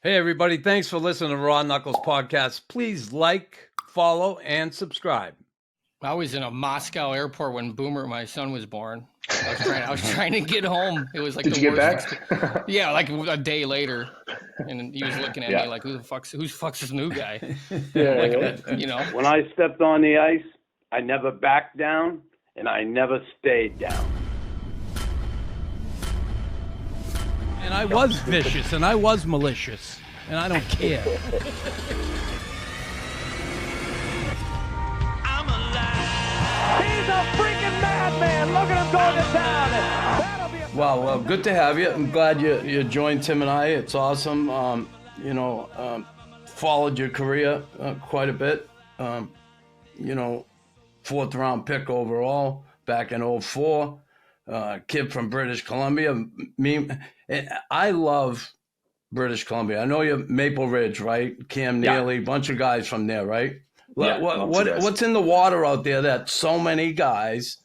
Hey, everybody. Thanks for listening to Raw Knuckles Podcast. Please like, follow, and subscribe. I was in a Moscow airport when Boomer, my son, was born. I was trying to get home. It was like Did you get back? Yeah, like a day later. And he was looking at me like, who's this new guy? When I stepped on the ice, I never backed down, and I never stayed down. And I was vicious, and I was malicious, and I don't care. I'm alive. He's a freaking madman. Look at him going to town. Well, good to have you. I'm glad you joined Tim and I. It's awesome. Followed your career quite a bit. Fourth round pick overall back in 2004. Kid from British Columbia. I love British Columbia. I know you're Maple Ridge, right? Cam Neely, bunch of guys from there, right? Yeah, what's in the water out there that so many guys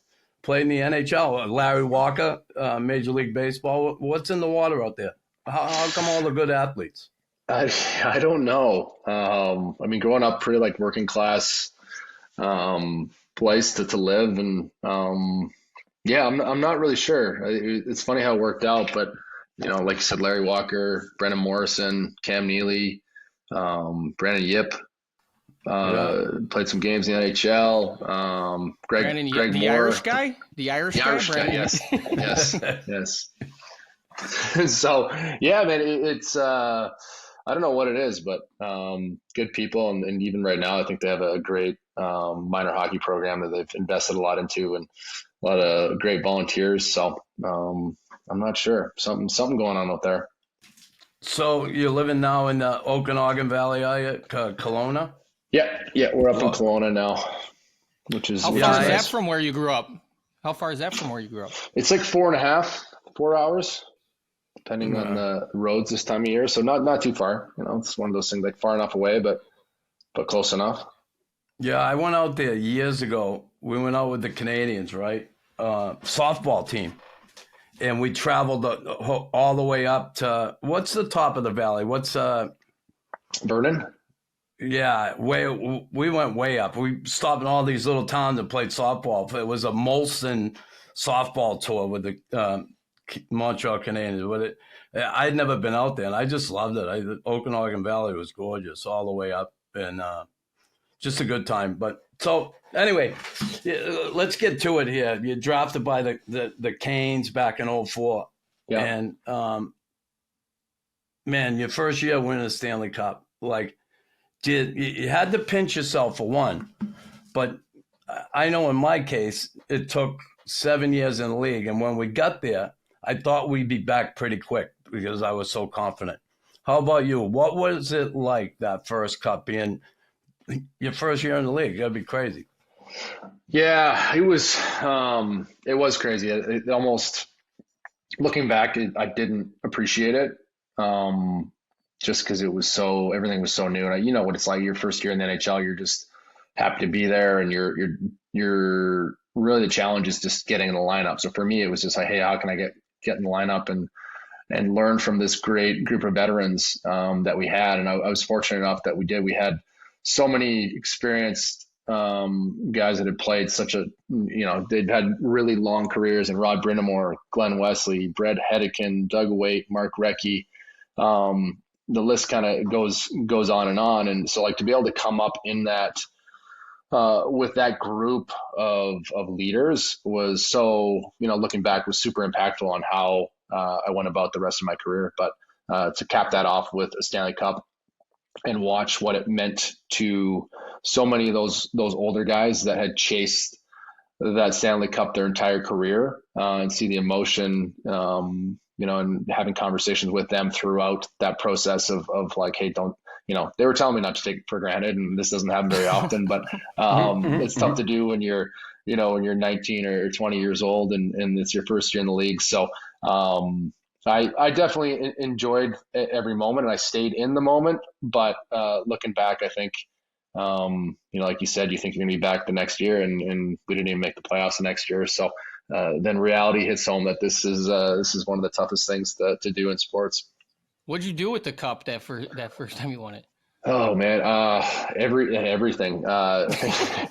played in the NHL? Larry Walker, Major League Baseball. What's in the water out there? How come all the good athletes? I don't know. Growing up pretty like working class place to live, and I'm not really sure. It's funny how it worked out, but like you said, Larry Walker, Brendan Morrison, Cam Neely, Brandon Yip, played some games in the NHL. Greg Moore, the Irish guy, Brandon. Yes. So yeah, man, it's I don't know what it is, but good people, and even right now, I think they have a great minor hockey program that they've invested a lot into, and a lot of great volunteers. So I'm not sure. Something going on out there. So you're living now in the Okanagan Valley, are you? Kelowna? Yeah, we're up in Kelowna now, which is How far is that from where you grew up? It's like 4 hours, depending on the roads this time of year. So not too far. It's one of those things like far enough away, but close enough. Yeah, I went out there years ago. We went out with the Canadians, right? Softball team. And we traveled all the way up to, what's the top of the valley? What's Vernon? Yeah, we went way up. We stopped in all these little towns and played softball. It was a Molson softball tour with the Montreal Canadiens. But I'd never been out there, and I just loved it. The Okanagan Valley was gorgeous all the way up, and just a good time. But so anyway, let's get to it here. You're drafted by the Canes back in 2004. Yeah. And, man, your first year winning the Stanley Cup, like, you had to pinch yourself for one. But I know in my case, it took 7 years in the league. And when we got there, I thought we'd be back pretty quick because I was so confident. How about you? What was it like, that first cup, being your first year in the league? That'd be crazy. Yeah, it was crazy. It almost, looking back, I didn't appreciate it. Just because everything was so new, and you know what it's like. Your first year in the NHL, you're just happy to be there, and you're really, the challenge is just getting in the lineup. So for me, it was just like, hey, how can I get in the lineup and learn from this great group of veterans that we had? And I was fortunate enough that we did. We had so many experienced guys that had played they'd had really long careers, and Rod Brindamore, Glenn Wesley, Brett Hedican, Doug Waite, Mark Recchi. The list kind of goes on. And so, like, to be able to come up in that with that group of leaders was so, looking back, was super impactful on how I went about the rest of my career. But to cap that off with a Stanley Cup and watch what it meant to so many of those older guys that had chased that Stanley Cup their entire career, and see the emotion, and having conversations with them throughout that process of like, hey, don't, they were telling me not to take it for granted, and this doesn't happen very often, but it's tough to do when you're 19 or 20 years old and it's your first year in the league. So I definitely enjoyed every moment, and I stayed in the moment. But looking back, I think, like you said, you think you're going to be back the next year, and we didn't even make the playoffs the next year. So then reality hits home that this is one of the toughest things to do in sports. What'd you do with the cup that first time you won it? Oh man, everything. That's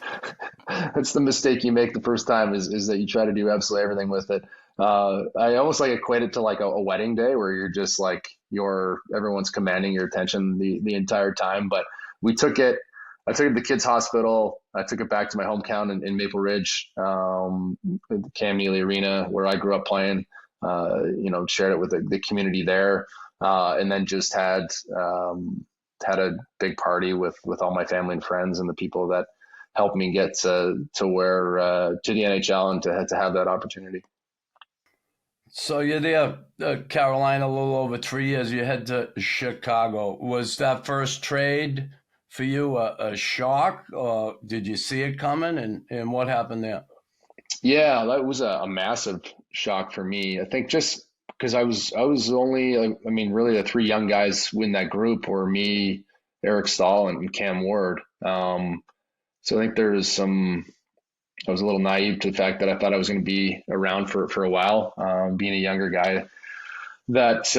the mistake you make the first time is that you try to do absolutely everything with it. I almost like equate it to like a wedding day where you're just like everyone's commanding your attention the entire time. But we took it. I took it to the kids' hospital. I took it back to my hometown in Maple Ridge, the Cam Neely Arena where I grew up playing. Shared it with the community there, and then just had a big party with all my family and friends and the people that helped me get to the NHL and to have that opportunity. So you're there, Carolina, a little over 3 years. You head to Chicago. Was that first trade for you a shock, or did you see it coming? And what happened there? Yeah, that was a massive shock for me. I think just because I was only, really the three young guys in that group were me, Eric Stahl, and Cam Ward. So I think I was a little naive to the fact that I thought I was going to be around for a while, being a younger guy that,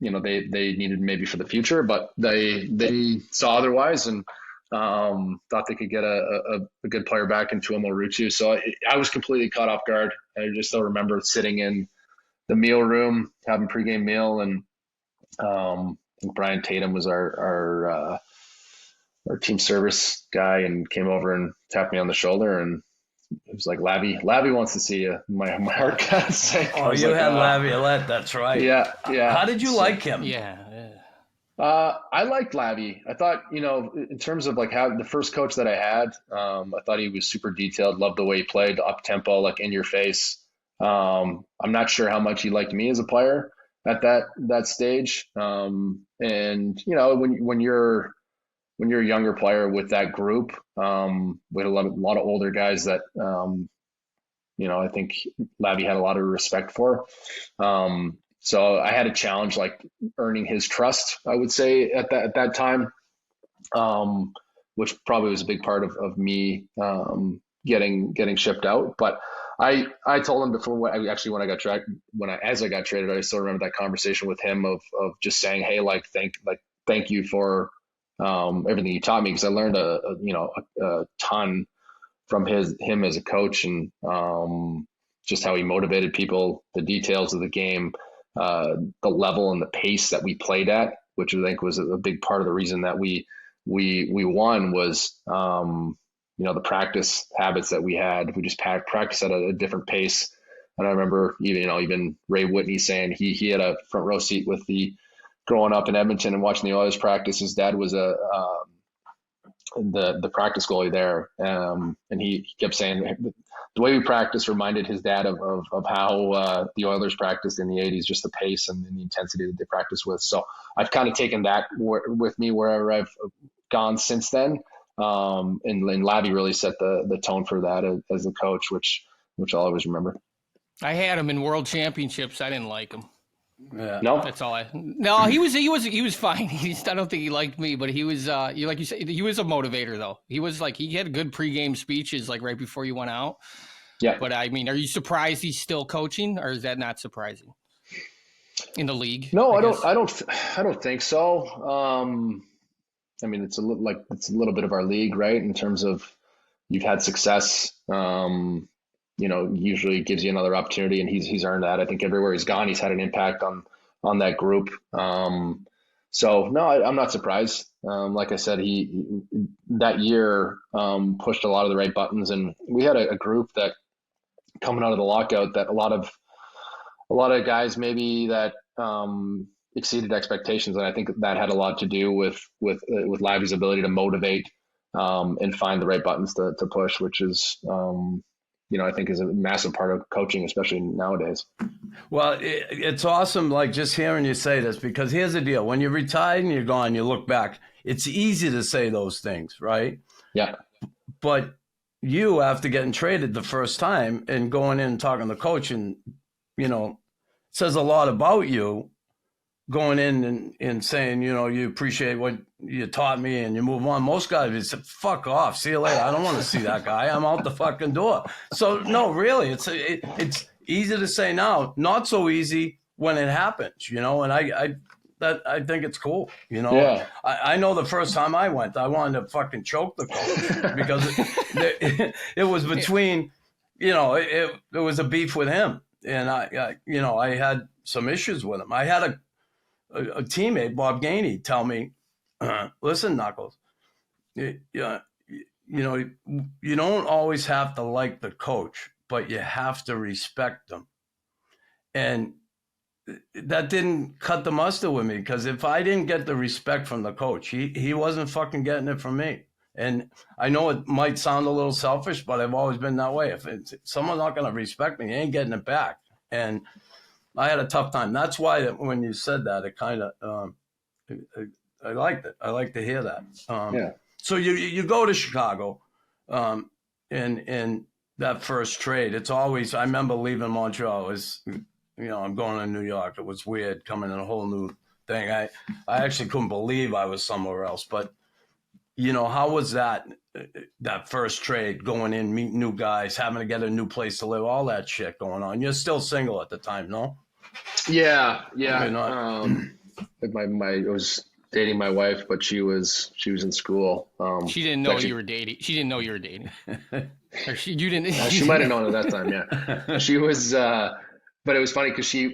they needed maybe for the future, but they saw otherwise and thought they could get a good player back in Tuomo Ruutu. So I was completely caught off guard. I just still remember sitting in the meal room, having pregame meal, and I think Brian Tatum was our team service guy and came over and tapped me on the shoulder, and it was like, Lavi wants to see you. My heart got sick. Oh, you had Laviolette, that's right. Yeah. How did you like him? Yeah. I liked Lavi. I thought, in terms of like how the first coach that I had, I thought he was super detailed, loved the way he played, up tempo, like in your face. I'm not sure how much he liked me as a player at that stage. And when you're a younger player with that group, we had a lot of older guys that I think Lavi had a lot of respect for. So I had a challenge like earning his trust, I would say at that time, which probably was a big part of me getting shipped out. But I told him before, when I got traded, I still remember that conversation with him of just saying, hey, thank you for everything you taught me, because I learned a ton from him as a coach, and just how he motivated people, the details of the game, the level and the pace that we played at, which I think was a big part of the reason that we won was the practice habits that we had. We just practice at a different pace. And I remember even Ray Whitney saying he had a front row seat with growing up in Edmonton and watching the Oilers practice. His dad was the practice goalie there, and he kept saying the way we practice reminded his dad of how the Oilers practiced in the 80s, just the pace and the intensity that they practice with. So I've kind of taken that with me wherever I've gone since then. And Lavi really set the tone for that as a coach, which I'll always remember. I had him in World Championships. I didn't like him. Yeah. No, that's all. No, he was fine. I don't think he liked me, but he was. Like you said, he was a motivator though. He was he had good pregame speeches like right before you went out. Yeah. But I mean, are you surprised he's still coaching, or is that not surprising in the league? No, I don't think so. I mean, it's a little bit of our league, right? In terms of you've had success. Usually gives you another opportunity, and he's earned that. I think everywhere he's gone, he's had an impact on that group. So no, I'm not surprised. Like I said, he that year pushed a lot of the right buttons, and we had a group that coming out of the lockout that a lot of guys maybe that exceeded expectations, and I think that had a lot to do with Lavi's ability to motivate and find the right buttons to push, which is I think is a massive part of coaching, especially nowadays. Well, it's awesome, just hearing you say this, because here's the deal. When you're retired and you're gone, you look back, it's easy to say those things, right? Yeah. But you, after getting traded the first time and going in and talking to the coach, and, says a lot about you, going in and saying, you appreciate what you taught me and you move on. Most guys would say, fuck off, see you later. I don't want to see that guy. I'm out the fucking door. So no, really, it's easy to say now, not so easy when it happens, and I think it's cool, Yeah. I know the first time I went, I wanted to fucking choke the coach because it was between, it was a beef with him, and I had some issues with him. I had a teammate, Bob Gainey, tell me, listen, Knuckles, you don't always have to like the coach, but you have to respect them. And that didn't cut the mustard with me, because if I didn't get the respect from the coach, he wasn't fucking getting it from me. And I know it might sound a little selfish, but I've always been that way. If someone's not going to respect me, he ain't getting it back. And I had a tough time. That's why when you said that, it kind of, I liked it. I like to hear that. Yeah. So you go to Chicago, in that first trade. It's always, I remember leaving Montreal. It was, I'm going to New York. It was weird coming in a whole new thing. I actually couldn't believe I was somewhere else. But, how was that first trade, going in, meeting new guys, having to get a new place to live, all that shit going on? You're still single at the time, no? Yeah. I was dating my wife, but she was in school. She didn't know you were dating. She didn't know you were dating. Or you didn't. She might have known at that time. Yeah, she was. But it was funny because she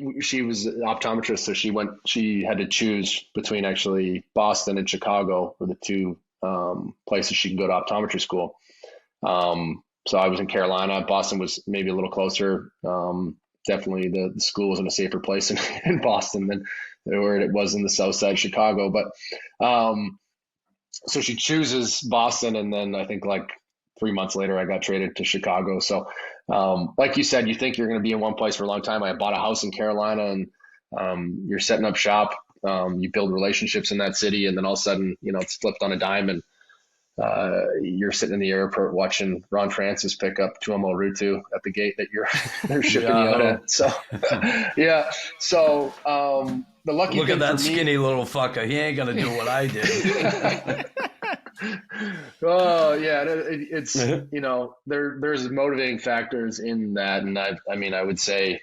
was an optometrist, so she had to choose between actually Boston and Chicago were the two places she can go to optometry school. So I was in Carolina. Boston was maybe a little closer. Definitely the school was in a safer place in Boston than where it was in the south side of Chicago. But so she chooses Boston, and then I think like 3 months later I got traded to Chicago. So like you said, you think you're going to be in one place for a long time. I bought a house in Carolina, and you're setting up shop. You build relationships in that city, and then all of a sudden, it's flipped on a dime, and you're sitting in the airport watching Ron Francis pick up Tuomo Ruutu at the gate that they're shipping you out at. So, yeah. So the lucky look thing at that for me, skinny little fucker. He ain't gonna do what I did. Oh yeah, it's there's motivating factors in that, and I would say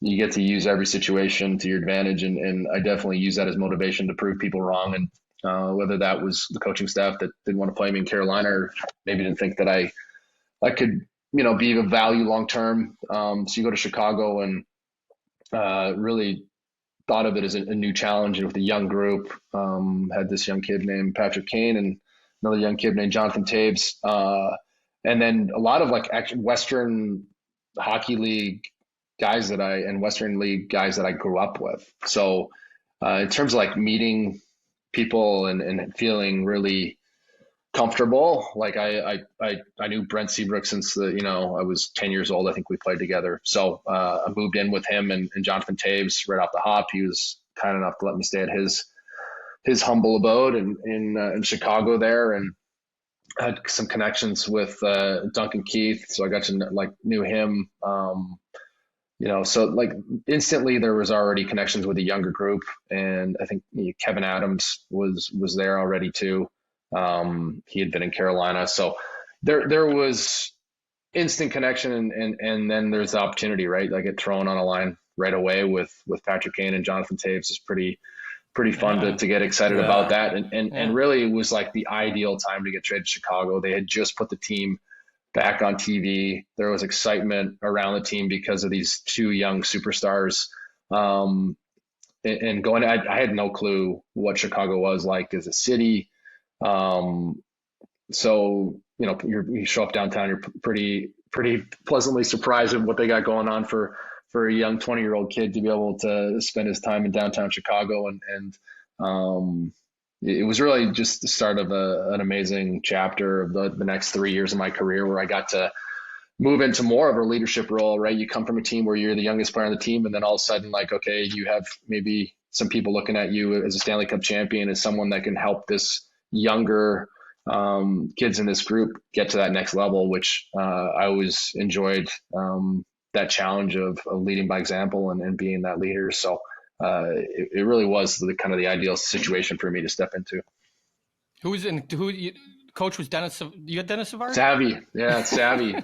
you get to use every situation to your advantage, and I definitely use that as motivation to prove people wrong. And whether that was the coaching staff that didn't want to play me in Carolina, or maybe didn't think that I could be of value long term. So you go to Chicago and really thought of it as a new challenge, and with a young group. Had this young kid named Patrick Kane and another young kid named Jonathan Taves, and then a lot of Western Hockey League guys and Western League guys that I grew up with. So in terms of meeting people and feeling really comfortable, I knew Brent Seabrook since I was 10 years old. I think we played together. So I moved in with him and Jonathan Taves right off the hop. He was kind enough to let me stay at his humble abode in Chicago there, and I had some connections with Duncan Keith, so I got to knew him. So instantly there was already connections with a younger group, and I think Kevin Adams was there already too. He had been in Carolina, so there was instant connection, and then there's the opportunity, right? I get thrown on a line right away with Patrick Kane and Jonathan Taves. Is pretty fun to get excited about that, and really it was the ideal time to get traded to Chicago. They had just put the team back on TV. There was excitement around the team because of these two young superstars. And going, I had no clue what Chicago was like as a city. So, you show up downtown, you're pretty pleasantly surprised at what they got going on for a young 20-year-old kid to be able to spend his time in downtown Chicago. And it was really just the start of an amazing chapter of the next 3 years of my career, where I got to move into more of a leadership role, right? You come from a team where you're the youngest player on the team, and then all of a sudden, okay, you have maybe some people looking at you as a Stanley Cup champion, as someone that can help this younger kids in this group get to that next level, which I always enjoyed that challenge of leading by example and being that leader. So it really was the ideal situation for me to step into. Coach was Dennis? You had Dennis Savard? Savvy. Yeah, it's Savvy.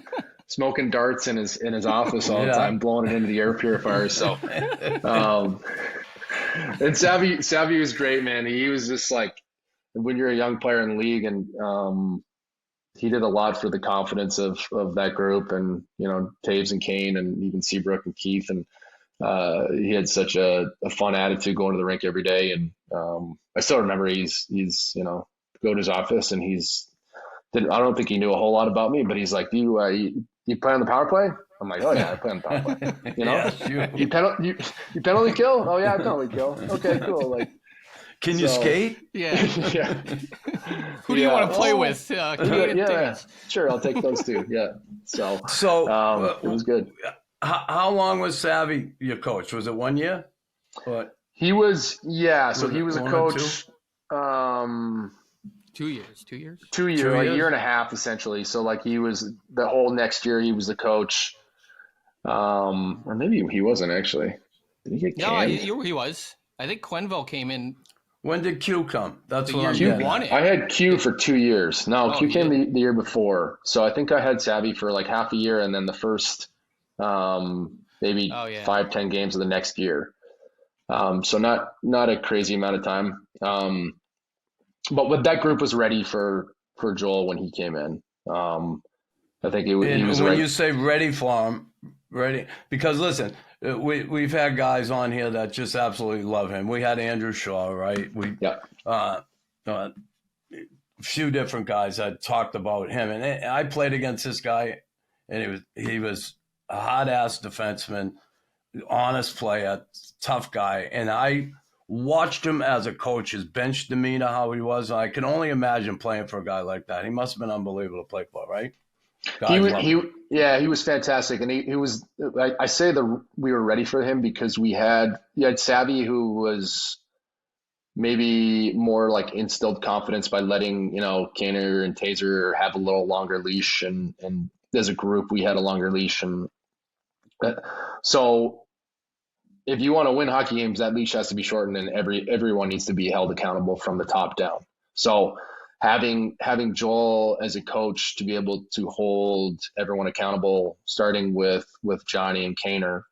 smoking darts in his office all the time, blowing it into the air purifier. So, and Savvy was great, man. He was just like, when you're a young player in the league, and he did a lot for the confidence of that group, and Taves and Kane, and even Seabrook and Keith, and he had such a fun attitude going to the rink every day. And I still remember he's go to his office, and I don't think he knew a whole lot about me, but he's like, do you play on the power play? I'm like, oh yeah, I play on the power play. You penalty kill? Oh yeah, I penalty kill. Okay, cool. Like, can you skate? Yeah. Yeah. Who do you want to play with? Kane and sure, I'll take those two. Yeah. So it was good. How long was Savvy your coach? Was it 1 year? He was, so he was a coach. 2 years. 2 years. 2 years, like a year and a half, essentially. So like he was the whole next year. He was the coach, or maybe he wasn't actually. Did he get canned? No, he was. I think Quenville came in. When did Q come? That's what Q won it. I had Q for 2 years. No, Q came the year before. So I think I had Savvy for like half a year, and then the first maybe 5-10 games of the next year. So not a crazy amount of time. But that group was ready for Joel when he came in. I think he was when you say ready for him, ready, because listen, we've had guys on here that just absolutely love him. We had Andrew Shaw, right? A few different guys that talked about him, and I played against this guy, and he was a hot ass defenseman, honest player, tough guy, and I watched him as a coach, his bench demeanor, how he was. I can only imagine playing for a guy like that. He must have been unbelievable to play for, right? He was fantastic, and he was. I say we were ready for him because you had Savvy, who was maybe more like instilled confidence by letting Kaner and Taser have a little longer leash, and as a group we had a longer leash, and so if you want to win hockey games, that leash has to be shortened, and everyone needs to be held accountable from the top down. So having Joel as a coach to be able to hold everyone accountable, starting with Johnny and Kaner,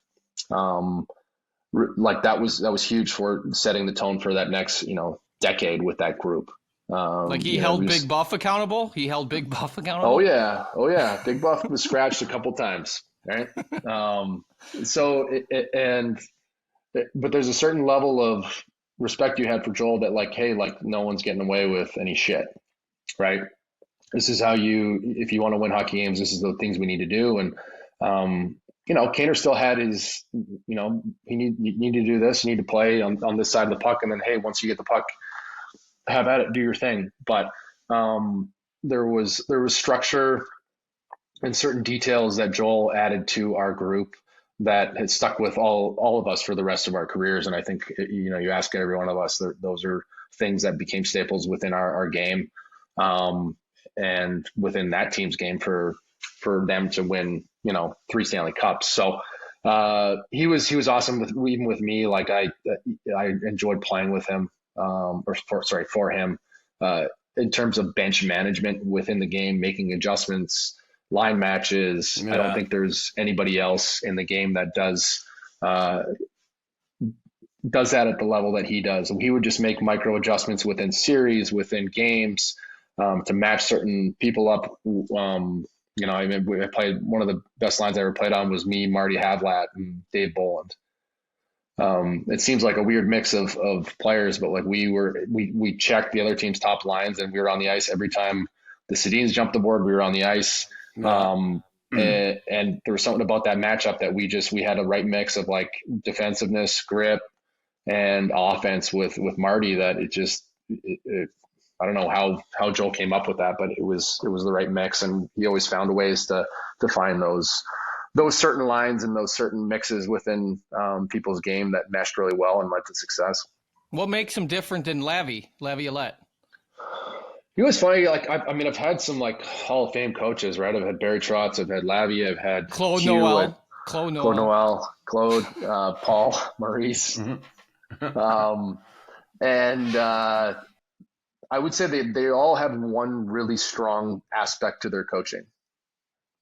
like that was huge for setting the tone for that next decade with that group. Like he held Big Buff accountable. Oh yeah. Big Buff was scratched a couple times, right? But there's a certain level of respect you had for Joel that no one's getting away with any shit, right? This is how if you want to win hockey games, this is the things we need to do. And, Kaner still had his, you need to do this, you need to play on this side of the puck. And then, hey, once you get the puck, have at it, do your thing. But there was structure and certain details that Joel added to our group that had stuck with all of us for the rest of our careers. And I think, you ask every one of us, those are things that became staples within our game, and within that team's game for them to win, 3 Stanley Cups. So he was awesome even with me. Like I enjoyed playing with him, for him, in terms of bench management within the game, making adjustments, line matches. I don't think there's anybody else in the game that does that at the level that he does. And he would just make micro adjustments within series, within games, to match certain people up. I played, one of the best lines I ever played on was me, Marty Havlat, and Dave Boland. It seems like a weird mix of players, but like we checked the other team's top lines, and we were on the ice every time the Sedins jumped the board. We were on the ice. And there was something about that matchup that we had a right mix of like defensiveness, grip, and offense with Marty, that I don't know how Joel came up with that, but it was the right mix, and he always found ways to find those certain lines and those certain mixes within people's game that meshed really well and led to success. What makes him different than Laviolette? It was funny. Like, I've had some like Hall of Fame coaches, right? I've had Barry Trotz, I've had Lavie, I've had Claude Noel, Paul, Maurice. Mm-hmm. And I would say they all have one really strong aspect to their coaching,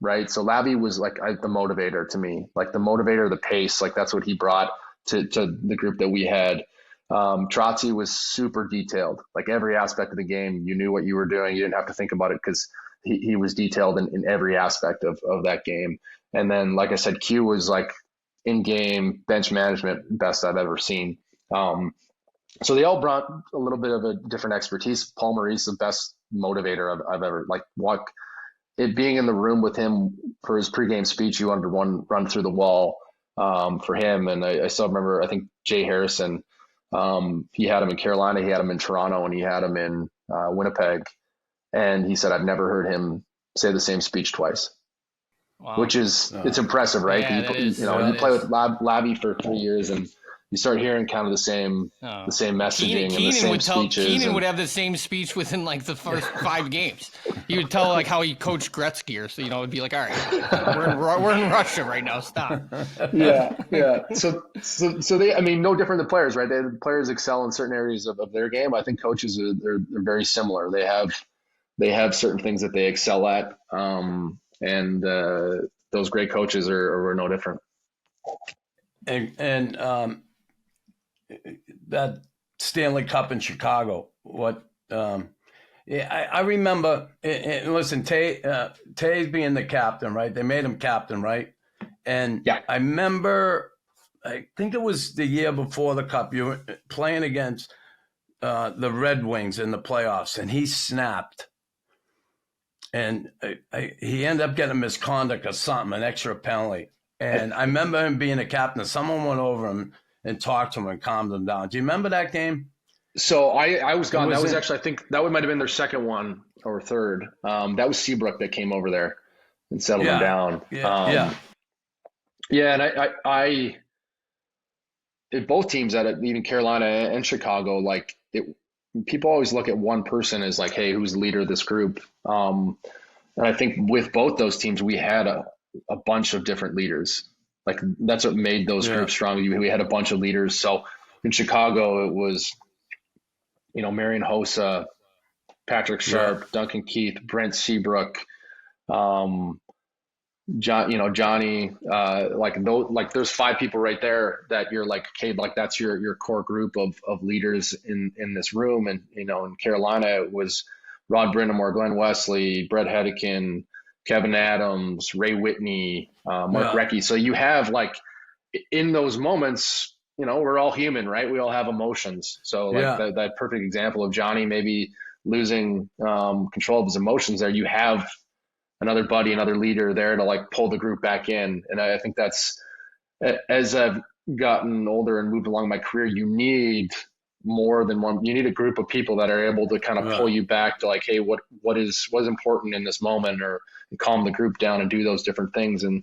right? So Lavi was like the motivator to me, like the motivator, the pace, like that's what he brought to the group that we had. Trotzy was super detailed, like every aspect of the game. You knew what you were doing. You didn't have to think about it because he was detailed in every aspect of that game. And then, like I said, Q was like in-game bench management, best I've ever seen. So they all brought a little bit of a different expertise. Paul Maurice, the best motivator I've ever, like, it being in the room with him for his pregame speech, you wanted to run through the wall for him. And I still remember, I think Jay Harrison, he had him in Carolina, he had him in Toronto, and he had him in Winnipeg. And he said, I've never heard him say the same speech twice. Wow. Which is, it's impressive, right? Yeah, you play with Lavi for 3 years, and you start hearing kind of the same messaging and the same speeches. Keenan would have the same speech within like the first 5 games. He would tell like how he coached Gretzky, or so it'd be like, all right, we're in Russia right now. Stop. Yeah. So they, I mean, no different than players, right? The players excel in certain areas of their game. I think coaches are very similar. They have certain things that they excel at, and those great coaches are no different. And that Stanley Cup in Chicago, I remember, and listen, Tay being the captain, right? They made him captain, right? And yeah. I remember, I think it was the year before the Cup, you were playing against the Red Wings in the playoffs, and he snapped. And he ended up getting misconduct or something, an extra penalty. And I remember him being a captain. Someone went over him and talked to him and calmed him down. Do you remember that game? So I was gone. That was actually, I think that might have been their second one or third. That was Seabrook that came over there and settled him down. Yeah. And I both teams even Carolina and Chicago, like people always look at one person as like, hey, who's the leader of this group? And I think with both those teams, we had a bunch of different leaders. Like that's what made those groups strong. We had a bunch of leaders. So in Chicago, it was, Marion Hossa, Patrick Sharp, Duncan Keith, Brent Seabrook, Johnny, there's 5 people right there that you're like, okay, like that's your core group of leaders in this room. And, in Carolina, it was Rod Brindamore, Glenn Wesley, Brett Hedican, Kevin Adams, Ray Whitney, Mark Recchi. So you have like in those moments, we're all human, right? We all have emotions. So like that perfect example of Johnny maybe losing control of his emotions there, you have another buddy, another leader there to like pull the group back in. And I think that's, as I've gotten older and moved along my career, you need more than one. You need a group of people that are able to kind of pull you back to like, hey, what is important in this moment, or calm the group down and do those different things. And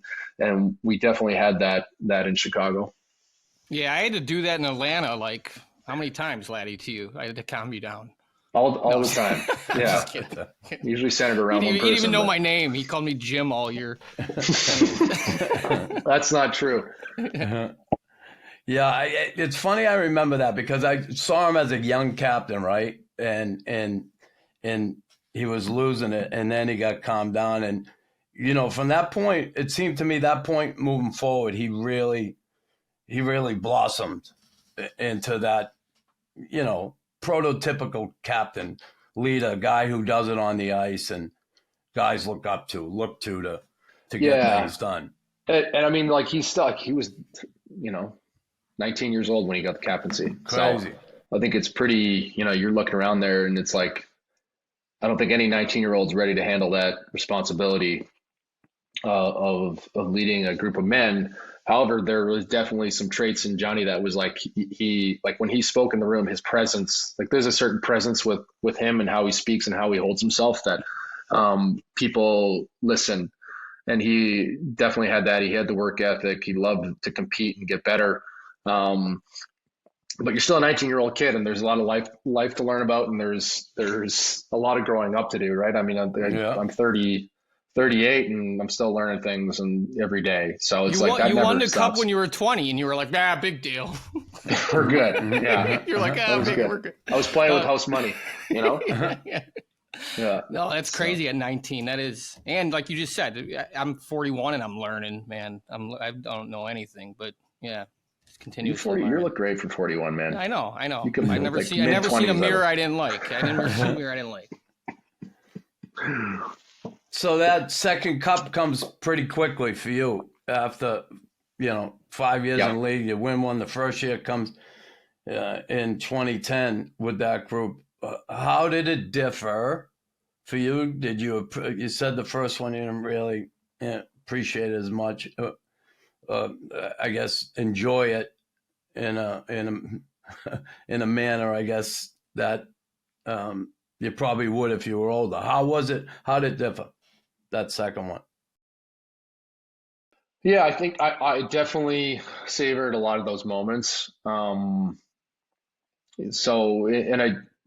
we definitely had that in Chicago. Yeah, I had to do that in Atlanta. Like, how many times, Laddie, to you? I had to calm you down. All the time. Yeah. Usually centered around one person. He didn't even know my name. He called me Jim all year. That's not true. Yeah, it's funny. I remember that because I saw him as a young captain, right? And he was losing it, and then he got calmed down. And from that point, it seemed to me that point moving forward, he really blossomed into that, prototypical captain, leader, guy who does it on the ice and guys look to get things done. And I mean, like he was, 19 years old when he got the captaincy. Crazy. So I think it's pretty, you're looking around there and it's like, I don't think any 19-year-old's ready to handle that responsibility of leading a group of men. However, there was definitely some traits in Johnny that was like he like when he spoke in the room, his presence, like there's a certain presence with him and how he speaks and how he holds himself that people listen. And he definitely had that. He had the work ethic. He loved to compete and get better. But you're still a 19-year-old kid, and there's a lot of life to learn about, and there's a lot of growing up to do, right? I mean, I'm 38, and I'm still learning things every day. So it's you won the cup when you were 20, and you were like, big deal. We're good. Yeah. You're like, we're good. I was playing with house money, Yeah. Yeah. No, that's crazy at 19. That is, and like you just said, I'm 41 and I'm learning, man. I don't know anything, but yeah, it's continuously learning. You look great for 41, man. I know. You could I never seen a mirror I didn't like. I never seen a mirror I didn't like. So that second cup comes pretty quickly for you after, 5 years in the league. You win one the first year, comes in 2010 with that group. How did it differ for you? Did you said the first one you didn't really appreciate it as much? I guess enjoy it in a in a manner, I guess, that you probably would if you were older. How was it? How did it differ, that second one? Yeah, I think I definitely savored a lot of those moments.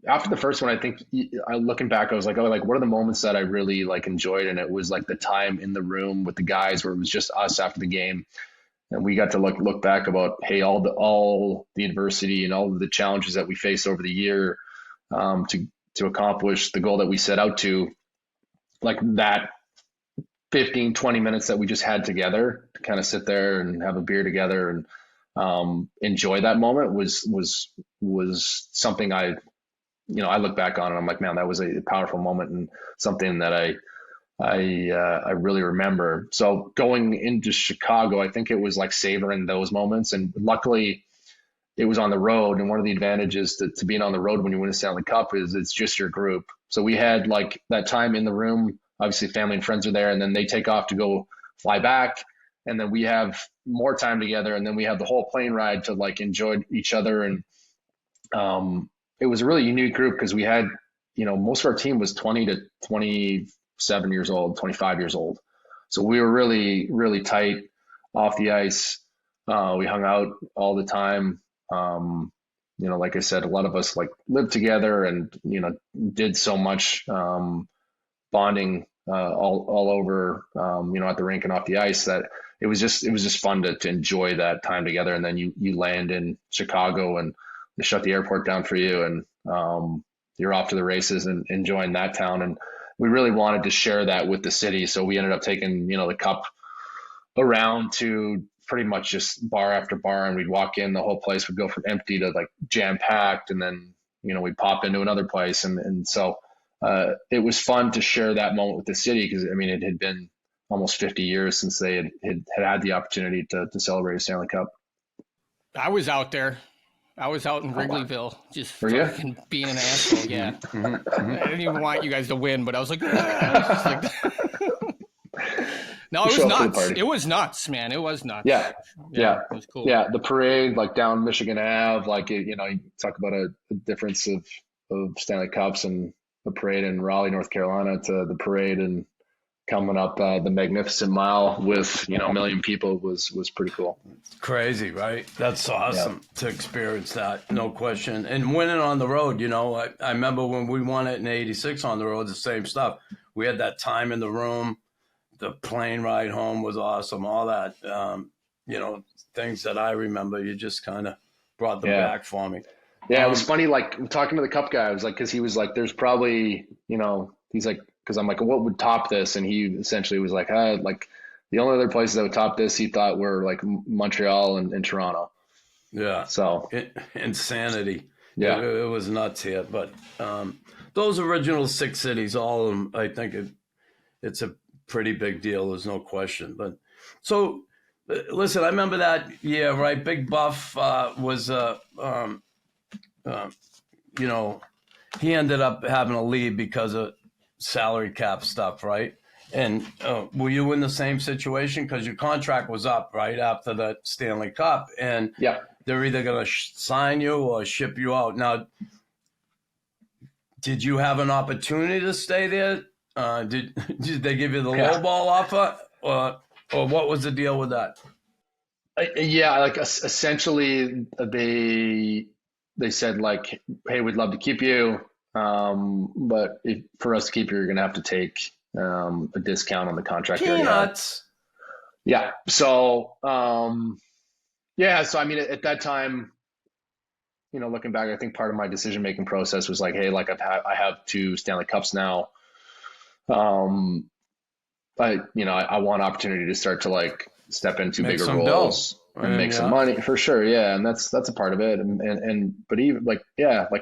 After the first one, I think looking back, I was like, oh, like what are the moments that I really like enjoyed? And it was like the time in the room with the guys where it was just us after the game. And we got to look back about, hey, all the adversity and all of the challenges that we faced over the year to accomplish the goal that we set out to, like that 15, 20 minutes that we just had together to kind of sit there and have a beer together and enjoy that moment was something I look back on and I'm like, man, that was a powerful moment and something that I really remember. So going into Chicago, I think it was like savoring those moments. And luckily it was on the road. And one of the advantages to being on the road when you win a Stanley Cup is it's just your group. So we had like that time in the room, obviously family and friends are there, and then they take off to go fly back. And then we have more time together. And then we have the whole plane ride to like enjoy each other. And it was a really unique group because we had, most of our team was 20 to 27 years old, 25 years old. So we were really, really tight off the ice. We hung out all the time. Like I said, a lot of us like lived together and, did so much bonding all over, at the rink and off the ice that it was just fun to enjoy that time together. And then you land in Chicago and they shut the airport down for you and you're off to the races and enjoying that town. And we really wanted to share that with the city. So we ended up taking, the cup around to pretty much just bar after bar. And we'd walk in, the whole place would go from empty to like jam packed. And then, we'd pop into another place. And so it was fun to share that moment with the city because, it had been almost 50 years since they had the opportunity to celebrate a Stanley Cup. I was out there. I was out in Wrigleyville, just fucking being an asshole. Yeah, I didn't even want you guys to win, but I was like, yeah. No, it was nuts. It was nuts, man. It was nuts. Yeah. It was cool. Yeah, the parade, like down Michigan Ave, like you talk about a difference of Stanley Cups and the parade in Raleigh, North Carolina, to the parade and coming up the Magnificent Mile with a million people was pretty cool. Crazy, right? That's awesome to experience that, no question. And winning on the road, I remember when we won it in '86 on the road, the same stuff. We had that time in the room. The plane ride home was awesome. All that, things that I remember. You just kind of brought them back for me. Yeah, it was funny. Like talking to the Cup guy, I was like, because he was like, "There's probably, he's like." Because I'm like, what would top this? And he essentially was like, like the only other places that would top this, he thought were like Montreal and Toronto. Yeah. So insanity. Yeah, it was nuts here. But those original 6 cities, all of them, I think it's a pretty big deal. There's no question. But so listen, I remember that year, right? Big Buff was, he ended up having to leave because of salary cap stuff, right? And were you in the same situation? Because your contract was up right after the Stanley Cup, and they're either going to sign you or ship you out. Now, did you have an opportunity to stay there? Did they give you the lowball offer, or what was the deal with that? Like essentially they said like, hey, we'd love to keep you. But for us to keep you, you're going to have to take a discount on the contract. Peanuts. Yeah. So, so at that time, looking back, I think part of my decision-making process was like, hey, like I have 2 Stanley Cups now. I want opportunity to start to like step into bigger roles and make some money for sure. Yeah. And that's a part of it. But even like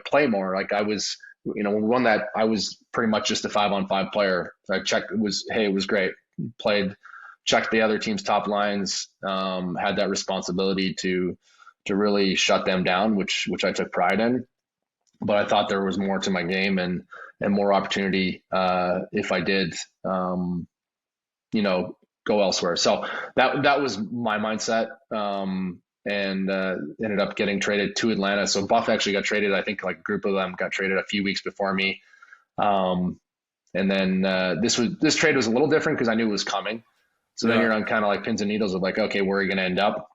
play more. Like I was, when we won that, I was pretty much just a 5-on-5 player. So I checked, it was great. Played, checked the other team's top lines, had that responsibility to really shut them down, which I took pride in. But I thought there was more to my game and more opportunity if I did, go elsewhere. So that was my mindset. And ended up getting traded to Atlanta. So Buff actually got traded. I think like a group of them got traded a few weeks before me. And then this trade was a little different because I knew it was coming. So then you're on kind of like pins and needles of like, okay, where are you going to end up?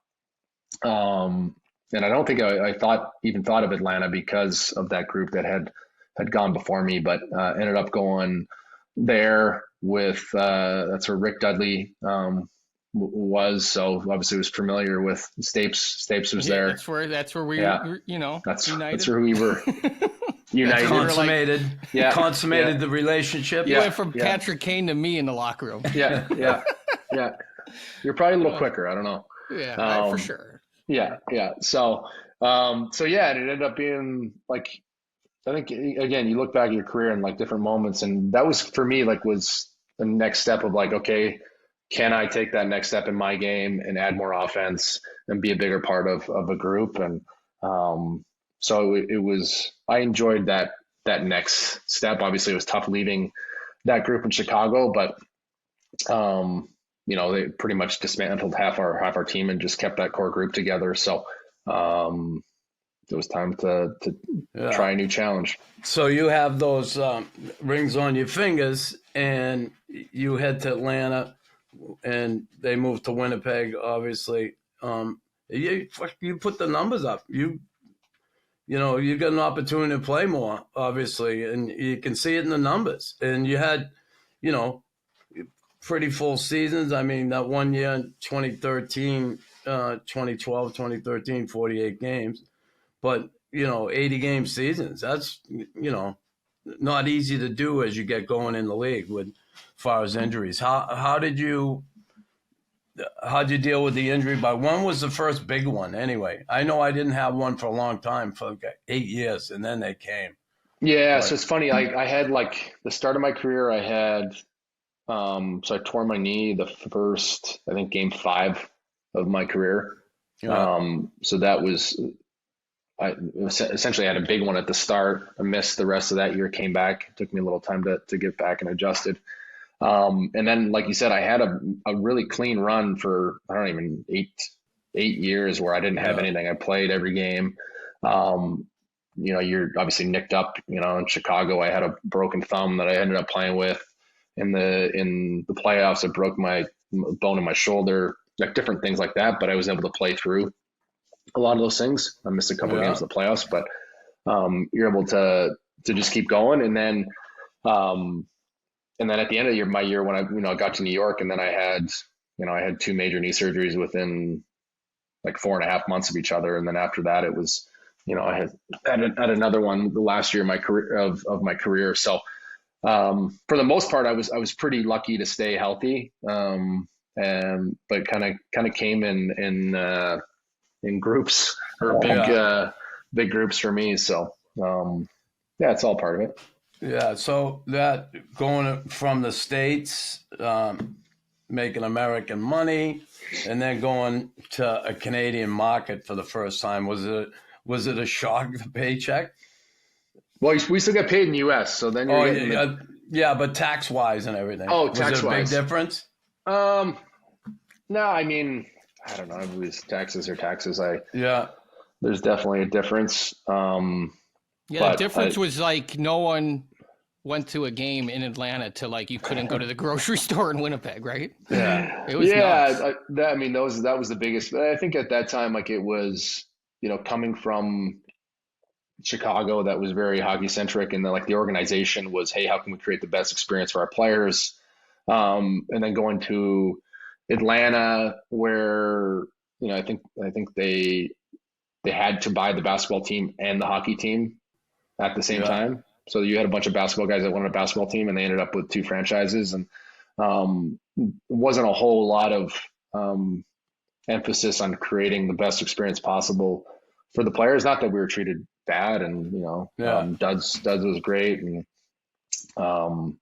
And I don't think I thought of Atlanta because of that group that had gone before me, but ended up going there with that's where Rick Dudley was. So obviously was familiar with Stapes. Stapes was there. That's where we united. That's where we were united. Consummated the relationship. You went from Patrick Kane to me in the locker room. Yeah. You're probably a little quicker. I don't know. Yeah, for sure. Yeah. So it ended up being like, I think again, you look back at your career and like different moments, and that was for me like was the next step of like, okay, can I take that next step in my game and add more offense and be a bigger part of a group? And so it was, I enjoyed that next step. Obviously, it was tough leaving that group in Chicago, but they pretty much dismantled half our team and just kept that core group together. So it was time to try a new challenge. So you have those rings on your fingers, and you head to Atlanta, and they moved to Winnipeg. Obviously, you put the numbers up. You got an opportunity to play more, obviously, and you can see it in the numbers. And you had, pretty full seasons. I mean, that one year in 2013, 2012, 2013, 48 games. But, 80-game seasons, that's, not easy to do as you get going in the league with far as injuries. How'd you deal with the injury? But when was the first big one anyway? I know I didn't have one for a long time, for like 8 years, and then they came. Yeah, so it's funny. I had like the start of my career, I had, so I tore my knee the first, I think, game 5 of my career. Yeah. So that was, I essentially had a big one at the start. I missed the rest of that year, came back. It took me a little time to get back and adjusted. And then, like you said, I had a really clean run for, I don't even, 8 years where I didn't have anything. I played every game. You're obviously nicked up, in Chicago. I had a broken thumb that I ended up playing with in the playoffs. I broke my bone in my shoulder, like different things like that, but I was able to play through a lot of those things. I missed a couple of games in the playoffs, but you're able to just keep going. And then at the end of my year when I got to New York, and then I had 2 major knee surgeries within like 4.5 months of each other. And then after that, it was, I had another one the last year of my career. So for the most part, I was pretty lucky to stay healthy. But kind of came in groups or big groups for me. So it's all part of it. Yeah. So that going from the States, making American money, and then going to a Canadian market for the first time, was it a shock, the paycheck? Well, we still get paid in the U.S., so then you're getting but tax wise and everything. Oh, tax wise, was it a big difference? No, I mean, I don't know. I believe taxes are taxes. There's definitely a difference. The difference was like no one went to a game in Atlanta to like you couldn't go to the grocery store in Winnipeg, right? Yeah, it was. Yeah, that was the biggest. I think at that time, like it was, coming from Chicago, that was very hockey centric, and the organization was, hey, how can we create the best experience for our players? And then going to Atlanta, where I think they they had to buy the basketball team and the hockey team at the same time. So you had a bunch of basketball guys that wanted a basketball team, and they ended up with 2 franchises. And wasn't a whole lot of emphasis on creating the best experience possible for the players. Not that we were treated bad, and Duds was great, and I don't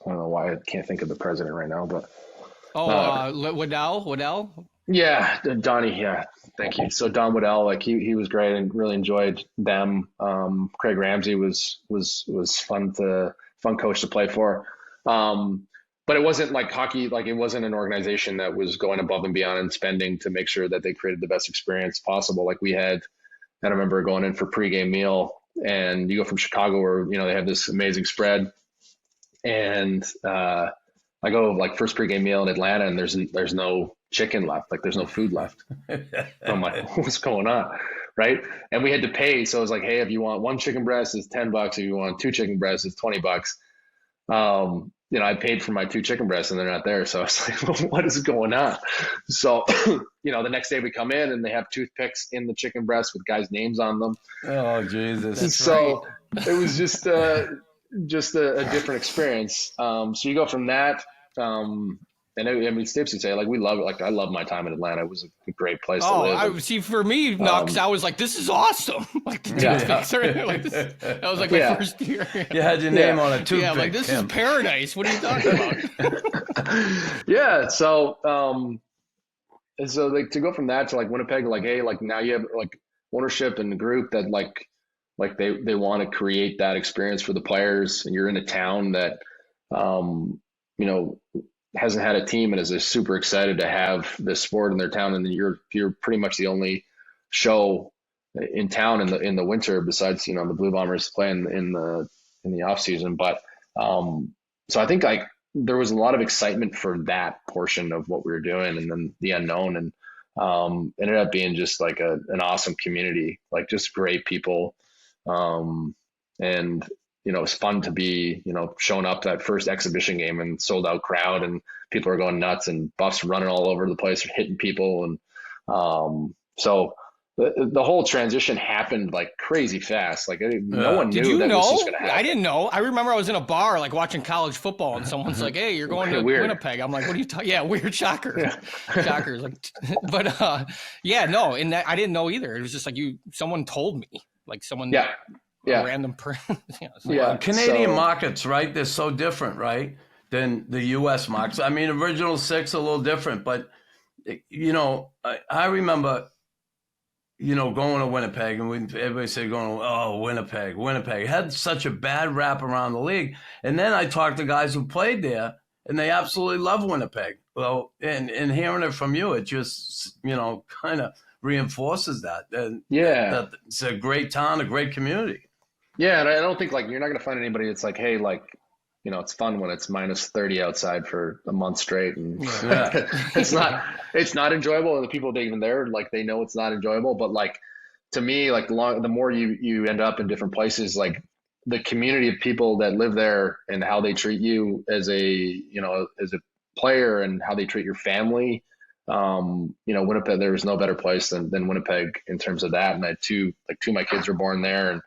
know why I can't think of the president right now, but Waddell. Yeah, Donnie. Yeah, thank you. So Don Waddell, like he was great and really enjoyed them. Craig Ramsey was fun coach to play for. But it wasn't like hockey, like it wasn't an organization that was going above and beyond and spending to make sure that they created the best experience possible. Like we had, I remember going in for pregame meal, and you go from Chicago where, they have this amazing spread, and I go like first pregame meal in Atlanta, and there's no chicken left. Like there's no food left. I'm like, what's going on? Right. And we had to pay. So it was like, hey, if you want 1 chicken breast, it's $10. If you want 2 chicken breasts, it's $20. I paid for my 2 chicken breasts and they're not there. So I was like, well, what is going on? So, the next day we come in and they have toothpicks in the chicken breast with guys' names on them. Oh, Jesus. So it was just a different experience. So you go from that, and Stapes would say, like, we love it. Like, I love my time in Atlanta. It was a great place to live. For me, Knox, I was like, this is awesome. Like, the that was like my first year. You had your name on a toothpick. Yeah, like, this is paradise. What are you talking about? Yeah. So, and so like to go from that to like Winnipeg, like, hey, like now you have like ownership and the group that like they want to create that experience for the players, and you're in a town that, hasn't had a team and is super excited to have this sport in their town, and you're pretty much the only show in town in the winter besides the Blue Bombers play in the off season. But so I think like there was a lot of excitement for that portion of what we were doing, and then the unknown, and ended up being just like an awesome community, like just great people, and it was fun to be, showing up that first exhibition game and sold out crowd, and people are going nuts, and Buffs running all over the place, hitting people. And so the whole transition happened like crazy fast. Like no one knew that this was going to happen. I didn't know. I remember I was in a bar, like watching college football, and someone's like, hey, you're going to Winnipeg. I'm like, what are you talking? Yeah, weird, shocker. Yeah. Shockers. Like, but no, and that I didn't know either. It was just like someone told me, like someone. Yeah. Yeah. Random person. Canadian markets, right? They're so different, right, than the U.S. markets. I mean, Original Six a little different, but I remember, going to Winnipeg, and everybody said Winnipeg. It had such a bad rap around the league, and then I talked to guys who played there, and they absolutely love Winnipeg. Well, and hearing it from you, it just kind of reinforces that. And that it's a great town, a great community. Yeah, and I don't think like you're not going to find anybody that's like, hey, like, it's fun when it's minus 30 outside for a month straight, and it's not enjoyable. And the people that even there, like, they know it's not enjoyable. But like to me, like the more you end up in different places, like the community of people that live there and how they treat you as a player and how they treat your family. Winnipeg, there was no better place than Winnipeg in terms of that. And I had two of my kids were born there, and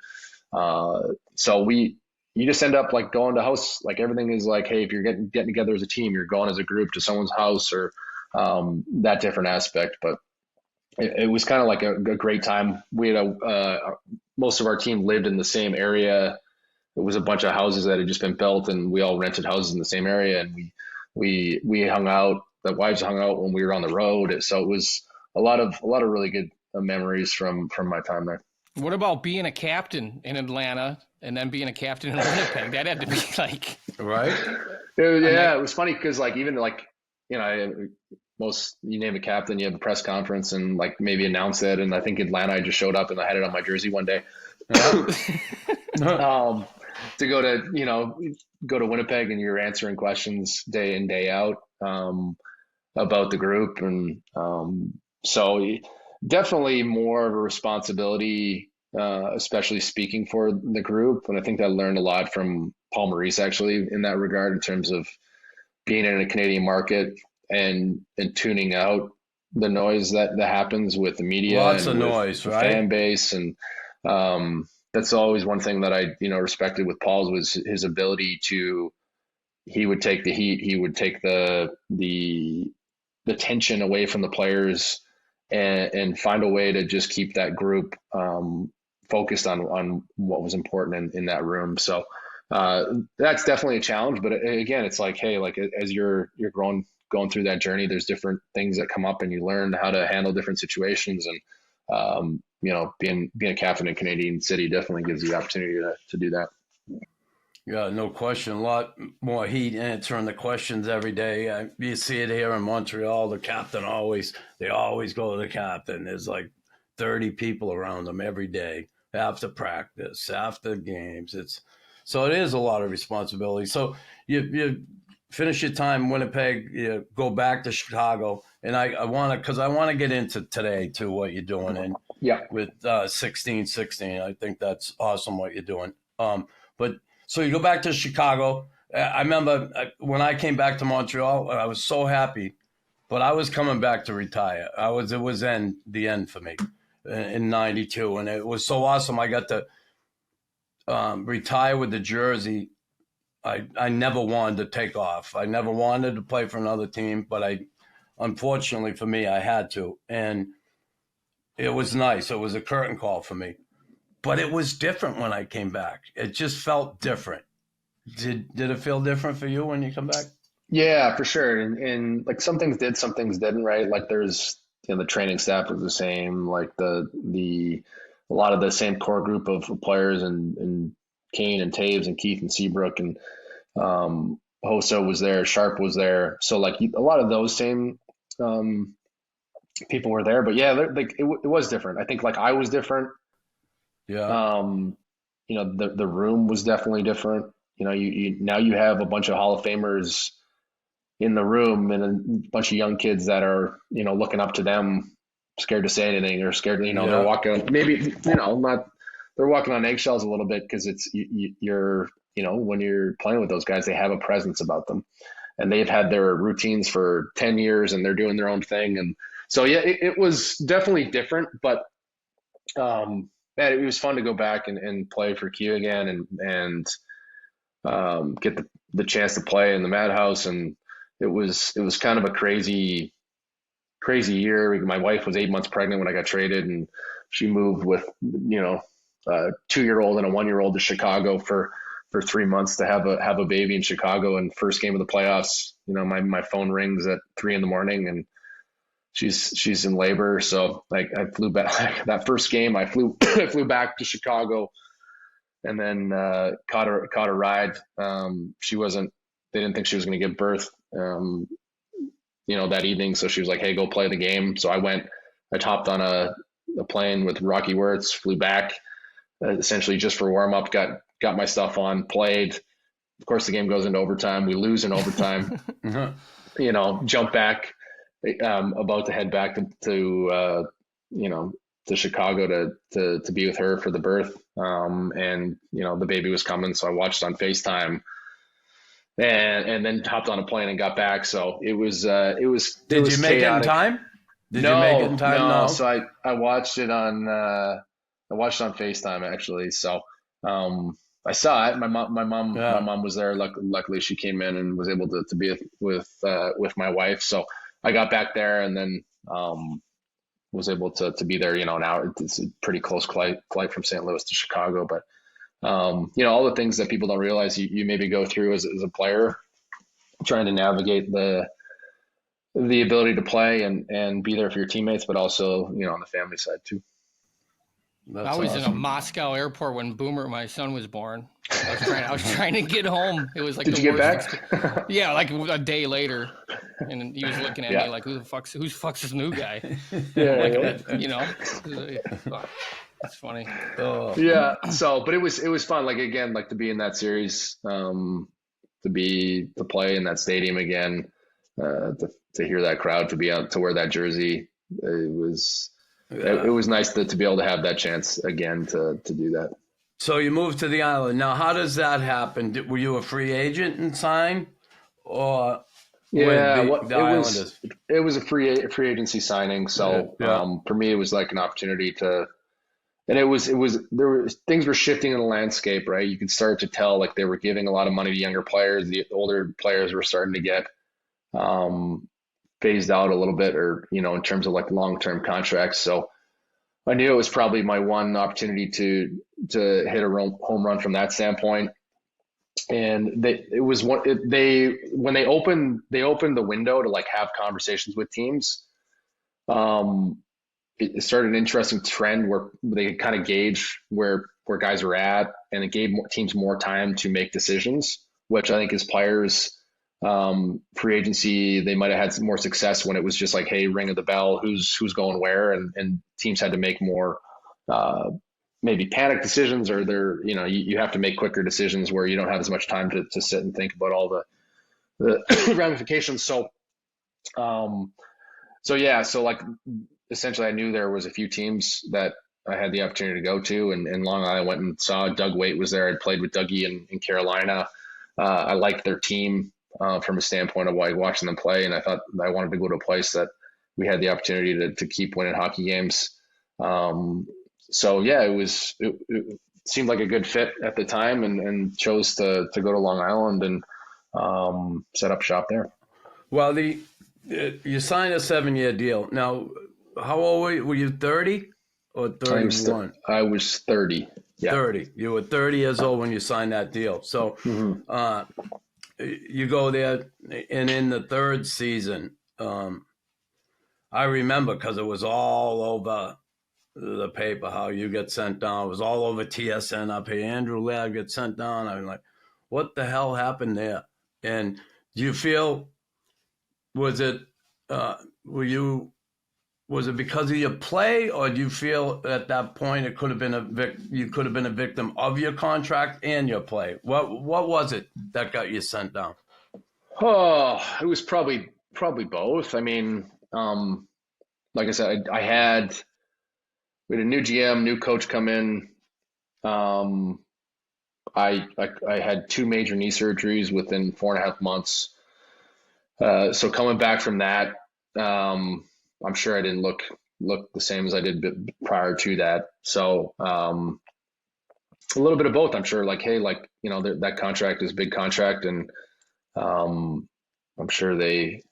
so you just end up like going to house, like everything is like, hey, if you're getting together as a team, you're going as a group to someone's house, or that different aspect. But it was kind of like a great time. We had most of our team lived in the same area. It was a bunch of houses that had just been built, and we all rented houses in the same area, and we hung out. The wives hung out when we were on the road. So it was a lot of really good memories from my time there. What about being a captain in Atlanta and then being a captain in Winnipeg? That had to be like right. It was funny because like even like you name a captain, you have a press conference and like maybe announce it. And I think Atlanta, I just showed up and I had it on my jersey one day. To go to Winnipeg, and you're answering questions day in, day out about the group, and so definitely more of a responsibility, especially speaking for the group. And I think I learned a lot from Paul Maurice actually in that regard, in terms of being in a Canadian market and tuning out noise that happens with the media, lots and of with noise, the right? fan base, and that's always one thing that I respected with Paul's was his ability to. He would take the heat. He would take the tension away from the players, and find a way to just keep that group focused on what was important in that room. So that's definitely a challenge. But again, it's like, hey, like as you're going through that journey, there's different things that come up, and you learn how to handle different situations. And being a captain in Canadian City definitely gives you the opportunity to do that. Yeah, no question. A lot more heat answering the questions every day. You see it here in Montreal. The captain they always go to the captain. There's like 30 people around them every day after practice, after games. So it is a lot of responsibility. So you finish your time in Winnipeg, you go back to Chicago, and I want to get into today too, what you're doing, and with 16-16. I think that's awesome what you're doing. But so you go back to Chicago. I remember when I came back to Montreal, I was so happy, but I was coming back to retire. It was the end for me in '92, and it was so awesome. I got to retire with the jersey. I never wanted to take off. I never wanted to play for another team, but unfortunately for me, I had to, and it was nice. It was a curtain call for me. But it was different when I came back. It just felt different. Did it feel different for you when you come back? Yeah, for sure. And like some things did, some things didn't, right? Like there's, the training staff was the same, like a lot of the same core group of players, and Kane and Taves and Keith and Seabrook and Hossa was there, Sharp was there. So like a lot of those same people were there. But yeah, like it was different. I think like I was different. Yeah. The room was definitely different. You now you have a bunch of Hall of Famers in the room, and a bunch of young kids that are, looking up to them, scared to say anything, or scared, they're walking, maybe, not, they're walking on eggshells a little bit, because it's, you're, when you're playing with those guys, they have a presence about them, and they've had their routines for 10 years and they're doing their own thing. And so, yeah, it was definitely different, but, man, it was fun to go back and play for Q again, and get the chance to play in the Madhouse. And it was kind of a crazy year. My wife was 8 months pregnant when I got traded, and she moved with, a 2-year-old and a 1-year-old to Chicago for 3 months to have a baby in Chicago. And first game of the playoffs, my phone rings at 3 a.m, and she's in labor. So like I flew back that first game. I flew back to Chicago, and then caught a ride. They didn't think she was going to give birth, that evening. So she was like, "Hey, go play the game." So I hopped on a plane with Rocky Wirtz, flew back, essentially just for warm up, got my stuff on, played. Of course, the game goes into overtime. We lose in overtime. Jump back, about to head back to Chicago to be with her for the birth. And the baby was coming, so I watched on FaceTime, and then hopped on a plane and got back. So it was Did you make chaotic. It in time? Did you make it in time? No. So I watched it on FaceTime, actually. So I saw it. My mom was there. Luckily, she came in and was able to be with my wife. So I got back there, and then was able to be there. An hour. It's a pretty close flight from St. Louis to Chicago. But all the things that people don't realize you maybe go through as a player, trying to navigate the ability to play and be there for your teammates, but also on the family side too. That's I was awesome. In a Moscow airport when Boomer, my son, was born. I was trying to get home. It was like Did you get back? Yeah, like a day later, and he was looking at me like, "Who the fuck's this new guy?" It's funny. Yeah. So, but it was fun. Like again, like to be in that series, to play in that stadium again, to hear that crowd, to be out to wear that jersey. It was nice to be able to have that chance again to do that. So you moved to the island. Now, how does that happen? Were you a free agent and signed, or Yeah, it was a free agency signing. So for me, it was like an opportunity to, and things were shifting in the landscape, right? You could start to tell like they were giving a lot of money to younger players. The older players were starting to get phased out a little bit, or in terms of like long-term contracts. So I knew it was probably my one opportunity to hit a home run from that standpoint. And when they opened the window to like have conversations with teams, it started an interesting trend where they could kind of gauge where guys are at, and it gave teams more time to make decisions, which I think as players, free agency, they might have had some more success when it was just like, hey, ring of the bell, who's going where, and teams had to make more maybe panic decisions, or you have to make quicker decisions where you don't have as much time to sit and think about all the ramifications. So like essentially I knew there was a few teams that I had the opportunity to go to, and Long Island went and saw Doug Waite was there. I'd played with Dougie in Carolina. I liked their team from a standpoint of watching them play, and I thought I wanted to go to a place that we had the opportunity to keep winning hockey games. So yeah, it seemed like a good fit at the time, and chose to go to Long Island and set up shop there. Well, you signed a 7-year deal. Now, how old were you? Were you 30 or 31? I was 30. Yeah. 30. You were 30 years old when you signed that deal. So you go there, and in the third season, I remember because it was all over the paper how you get sent down. It was all over TSN up here. Andrew Ladd gets sent down. I'm like, what the hell happened there? And do you feel, was it because of your play, or do you feel at that point it could have been you could have been a victim of your contract and your play? What was it that got you sent down? Oh, it was probably both. I mean, like I said, we had a new GM, new coach come in. I had 2 major knee surgeries within 4.5 months. So coming back from that, I'm sure I didn't look the same as I did prior to that. So a little bit of both. I'm sure, like, hey, like, that contract is a big contract, and I'm sure they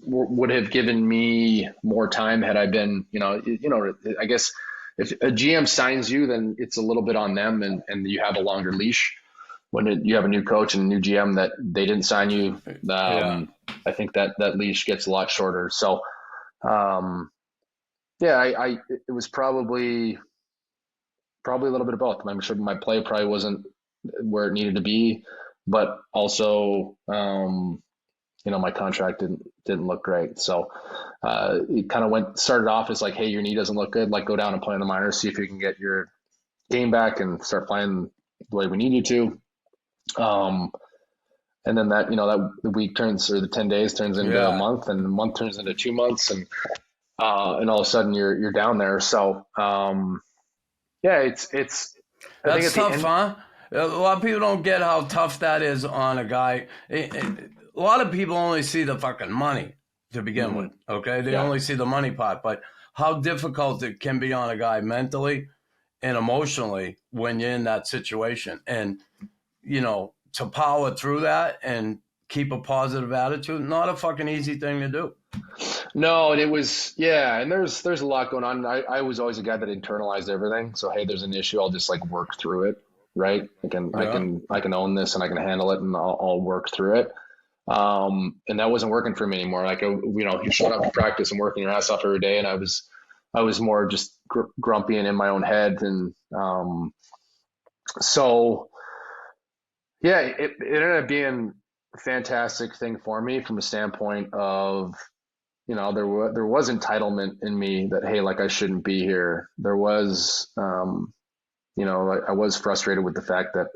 would have given me more time had I been, I guess if a GM signs you, then it's a little bit on them, and you have a longer leash. When you have a new coach and a new GM that they didn't sign you, I think that leash gets a lot shorter. So, it was probably a little bit of both. I'm sure my play probably wasn't where it needed to be, but also, my contract didn't look great. So it kind of started off as like, hey, your knee doesn't look good. Like, go down and play in the minors, see if you can get your game back and start playing the way we need you to. And then that the week turns, or the 10 days turns into a month, and the month turns into 2 months, and all of a sudden you're down there. So it's that's tough, huh? A lot of people don't get how tough that is on a guy. A lot of people only see the fucking money to begin with. Okay, they only see the money part, but how difficult it can be on a guy mentally and emotionally when you're in that situation, and to power through that and keep a positive attitude, not a fucking easy thing to do. No, and it was, and there's a lot going on. I was always a guy that internalized everything. So, hey, there's an issue, I'll just like work through it, right? I can own this, and I can handle it, and I'll work through it. And that wasn't working for me anymore. Like, you showed up to practice and working your ass off every day, and I was more just grumpy and in my own head, and it ended up being a fantastic thing for me from a standpoint of, there was entitlement in me that, hey, like, I shouldn't be here. There was, I was frustrated with the fact that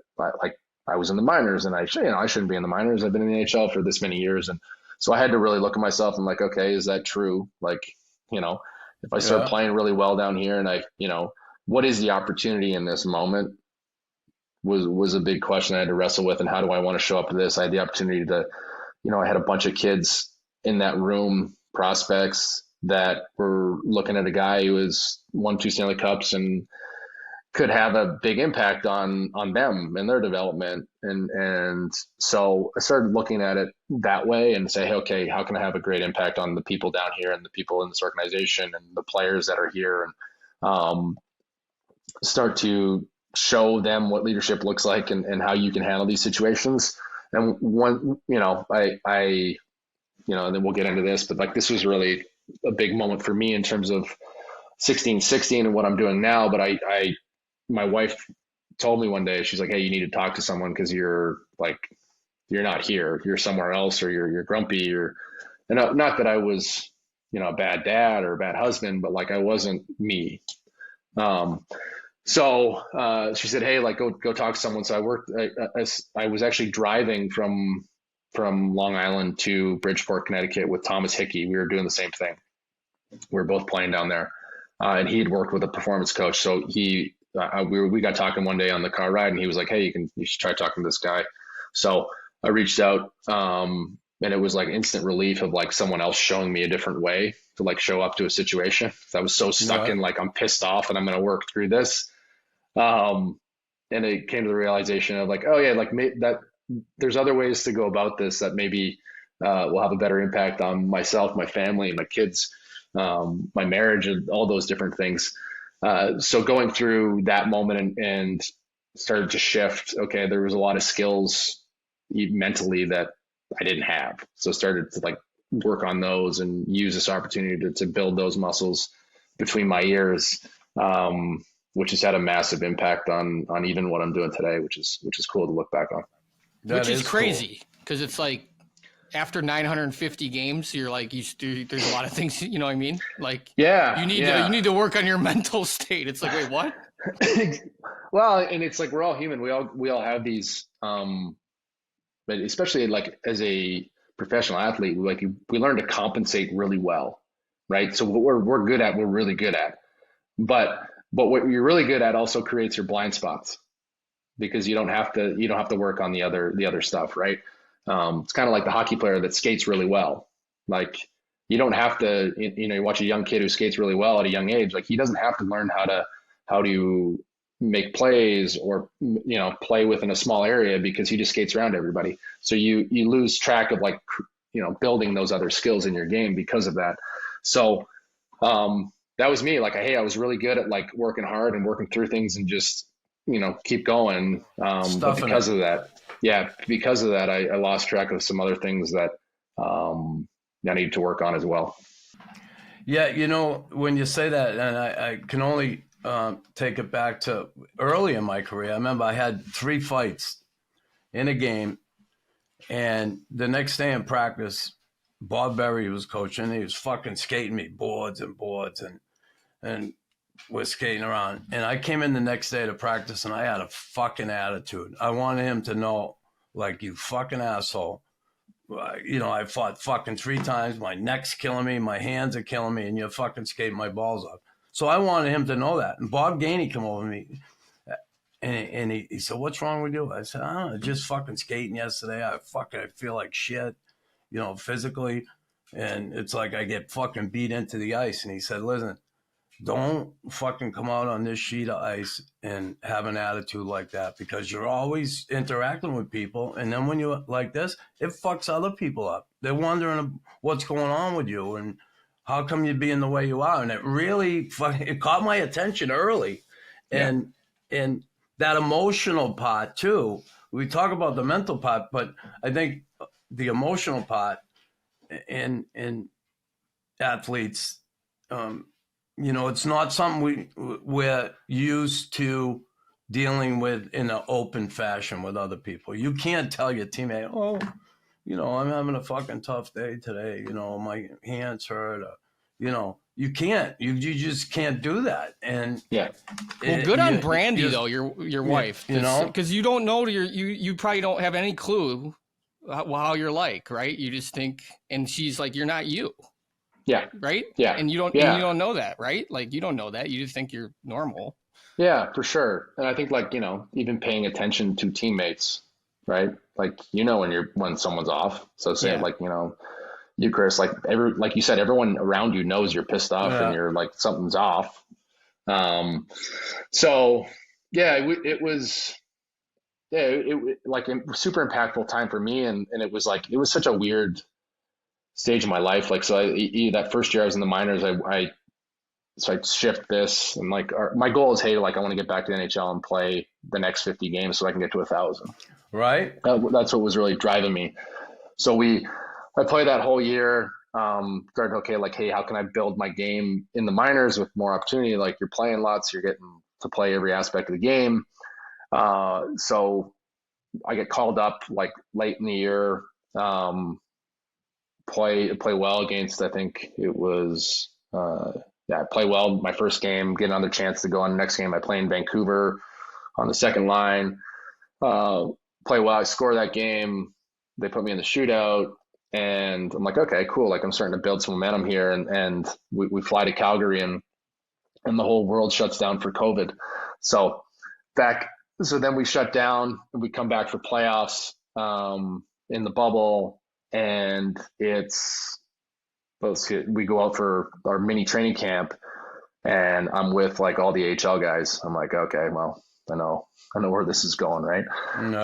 I was in the minors, and I shouldn't be in the minors. I've been in the NHL for this many years. And so I had to really look at myself and like, okay, is that true? Like, if I start playing really well down here, and what is the opportunity in this moment was a big question I had to wrestle with. And how do I want to show up to this? I had the opportunity to I had a bunch of kids in that room, prospects that were looking at a guy who has won 2 Stanley Cups and could have a big impact on them and their development. And so I started looking at it that way and say, hey, okay, how can I have a great impact on the people down here and the people in this organization and the players that are here, and start to show them what leadership looks like and how you can handle these situations. And one, and then we'll get into this, but like, this was really a big moment for me in terms of 16 and what I'm doing now. But my wife told me one day, she's like, hey, you need to talk to someone because you're not here, you're somewhere else, or you're grumpy, and not that I was, a bad dad or a bad husband, but like I wasn't me. So she said, hey, like go talk to someone. So I was actually driving from Long Island to Bridgeport, Connecticut with Thomas Hickey. We were doing the same thing. We were both playing down there. And he had worked with a performance coach. So we got talking one day on the car ride, and he was like, hey, you should try talking to this guy. So I reached out, and it was like instant relief of like someone else showing me a different way to like show up to a situation. I was so stuck in like, I'm pissed off and I'm going to work through this. And it came to the realization of like, oh yeah, like that there's other ways to go about this that maybe will have a better impact on myself, my family, my kids, my marriage, and all those different things. So going through that moment and started to shift. Okay, there was a lot of skills mentally that I didn't have. So started to like work on those and use this opportunity to build those muscles between my ears, which has had a massive impact on even what I'm doing today, which is cool to look back on. Which is crazy because it's like after 950 games, you're like, there's a lot of things, you know what I mean? Like, you need to work on your mental state. It's like, wait, what? Well, and it's like, we're all human. We all have these, but especially like as a professional athlete, like we learn to compensate really well, right? So what we're good at, we're really good at, but what you're really good at also creates your blind spots because you don't have to work on the other stuff, right? It's kind of like the hockey player that skates really well. Like you don't have to, you watch a young kid who skates really well at a young age. Like he doesn't have to learn how to make plays or, play within a small area because he just skates around everybody. So you lose track of like, building those other skills in your game because of that. So, that was me. Like, hey, I was really good at like working hard and working through things and just, keep going. But because of that, I lost track of some other things that I needed to work on as well. Yeah, when you say that, and I can only take it back to early in my career. I remember I had 3 fights in a game, and the next day in practice, Bob Berry was coaching. He was fucking skating me boards and we're skating around. And I came in the next day to practice, and I had a fucking attitude. I wanted him to know, like, you fucking asshole. I fought fucking 3 times. My neck's killing me. My hands are killing me, and you're fucking skating my balls off. So I wanted him to know that. And Bob Gainey came over to me, and he said, what's wrong with you? I said, I don't know, just fucking skating yesterday. I feel like shit, physically. And it's like I get fucking beat into the ice. And he said, listen, don't fucking come out on this sheet of ice and have an attitude like that because you're always interacting with people. And then when you're like this, it fucks other people up. They're wondering what's going on with you and how come you're being the way you are. And it really it caught my attention early. Yeah. And that emotional part too, we talk about the mental part, but I think the emotional part in athletes, it's not something we're used to dealing with in an open fashion with other people. You can't tell your teammate, I'm having a fucking tough day today. My hands hurt. You can't. You just can't do that. And yeah. Well, good on Brandy though, your wife, because you don't know you probably don't have any clue how you're like, right? You just think, and she's like, you're not you. Yeah. Right. Yeah. And you don't know that, right? Like you don't know that. You just think you're normal. Yeah, for sure. And I think like, even paying attention to teammates, right? Like, when someone's off. So say like, you, Chris, like like you said, everyone around you knows you're pissed off and you're like, something's off. So yeah, it was like a super impactful time for me. And it was like, it was such a weird stage of my life. Like, so that first year I was in the minors, so I'd shift this and like, my goal is, hey, like I want to get back to the NHL and play the next 50 games so I can get to 1,000. Right. That's what was really driving me. So I played that whole year, started, okay, like, hey, how can I build my game in the minors with more opportunity? Like, you're playing lots, you're getting to play every aspect of the game. So I get called up like late in the year, play well against, I think it was, I play well my first game, get another chance to go on the next game. I play in Vancouver on the second line, play well. I score that game. They put me in the shootout, and I'm like, okay, cool. Like, I'm starting to build some momentum here. And we fly to Calgary, and the whole world shuts down for COVID. So then we shut down, and we come back for playoffs in the bubble, and we go out for our mini training camp, and I'm with like all the AHL guys. I'm like, okay, well, I know where this is going, right? No.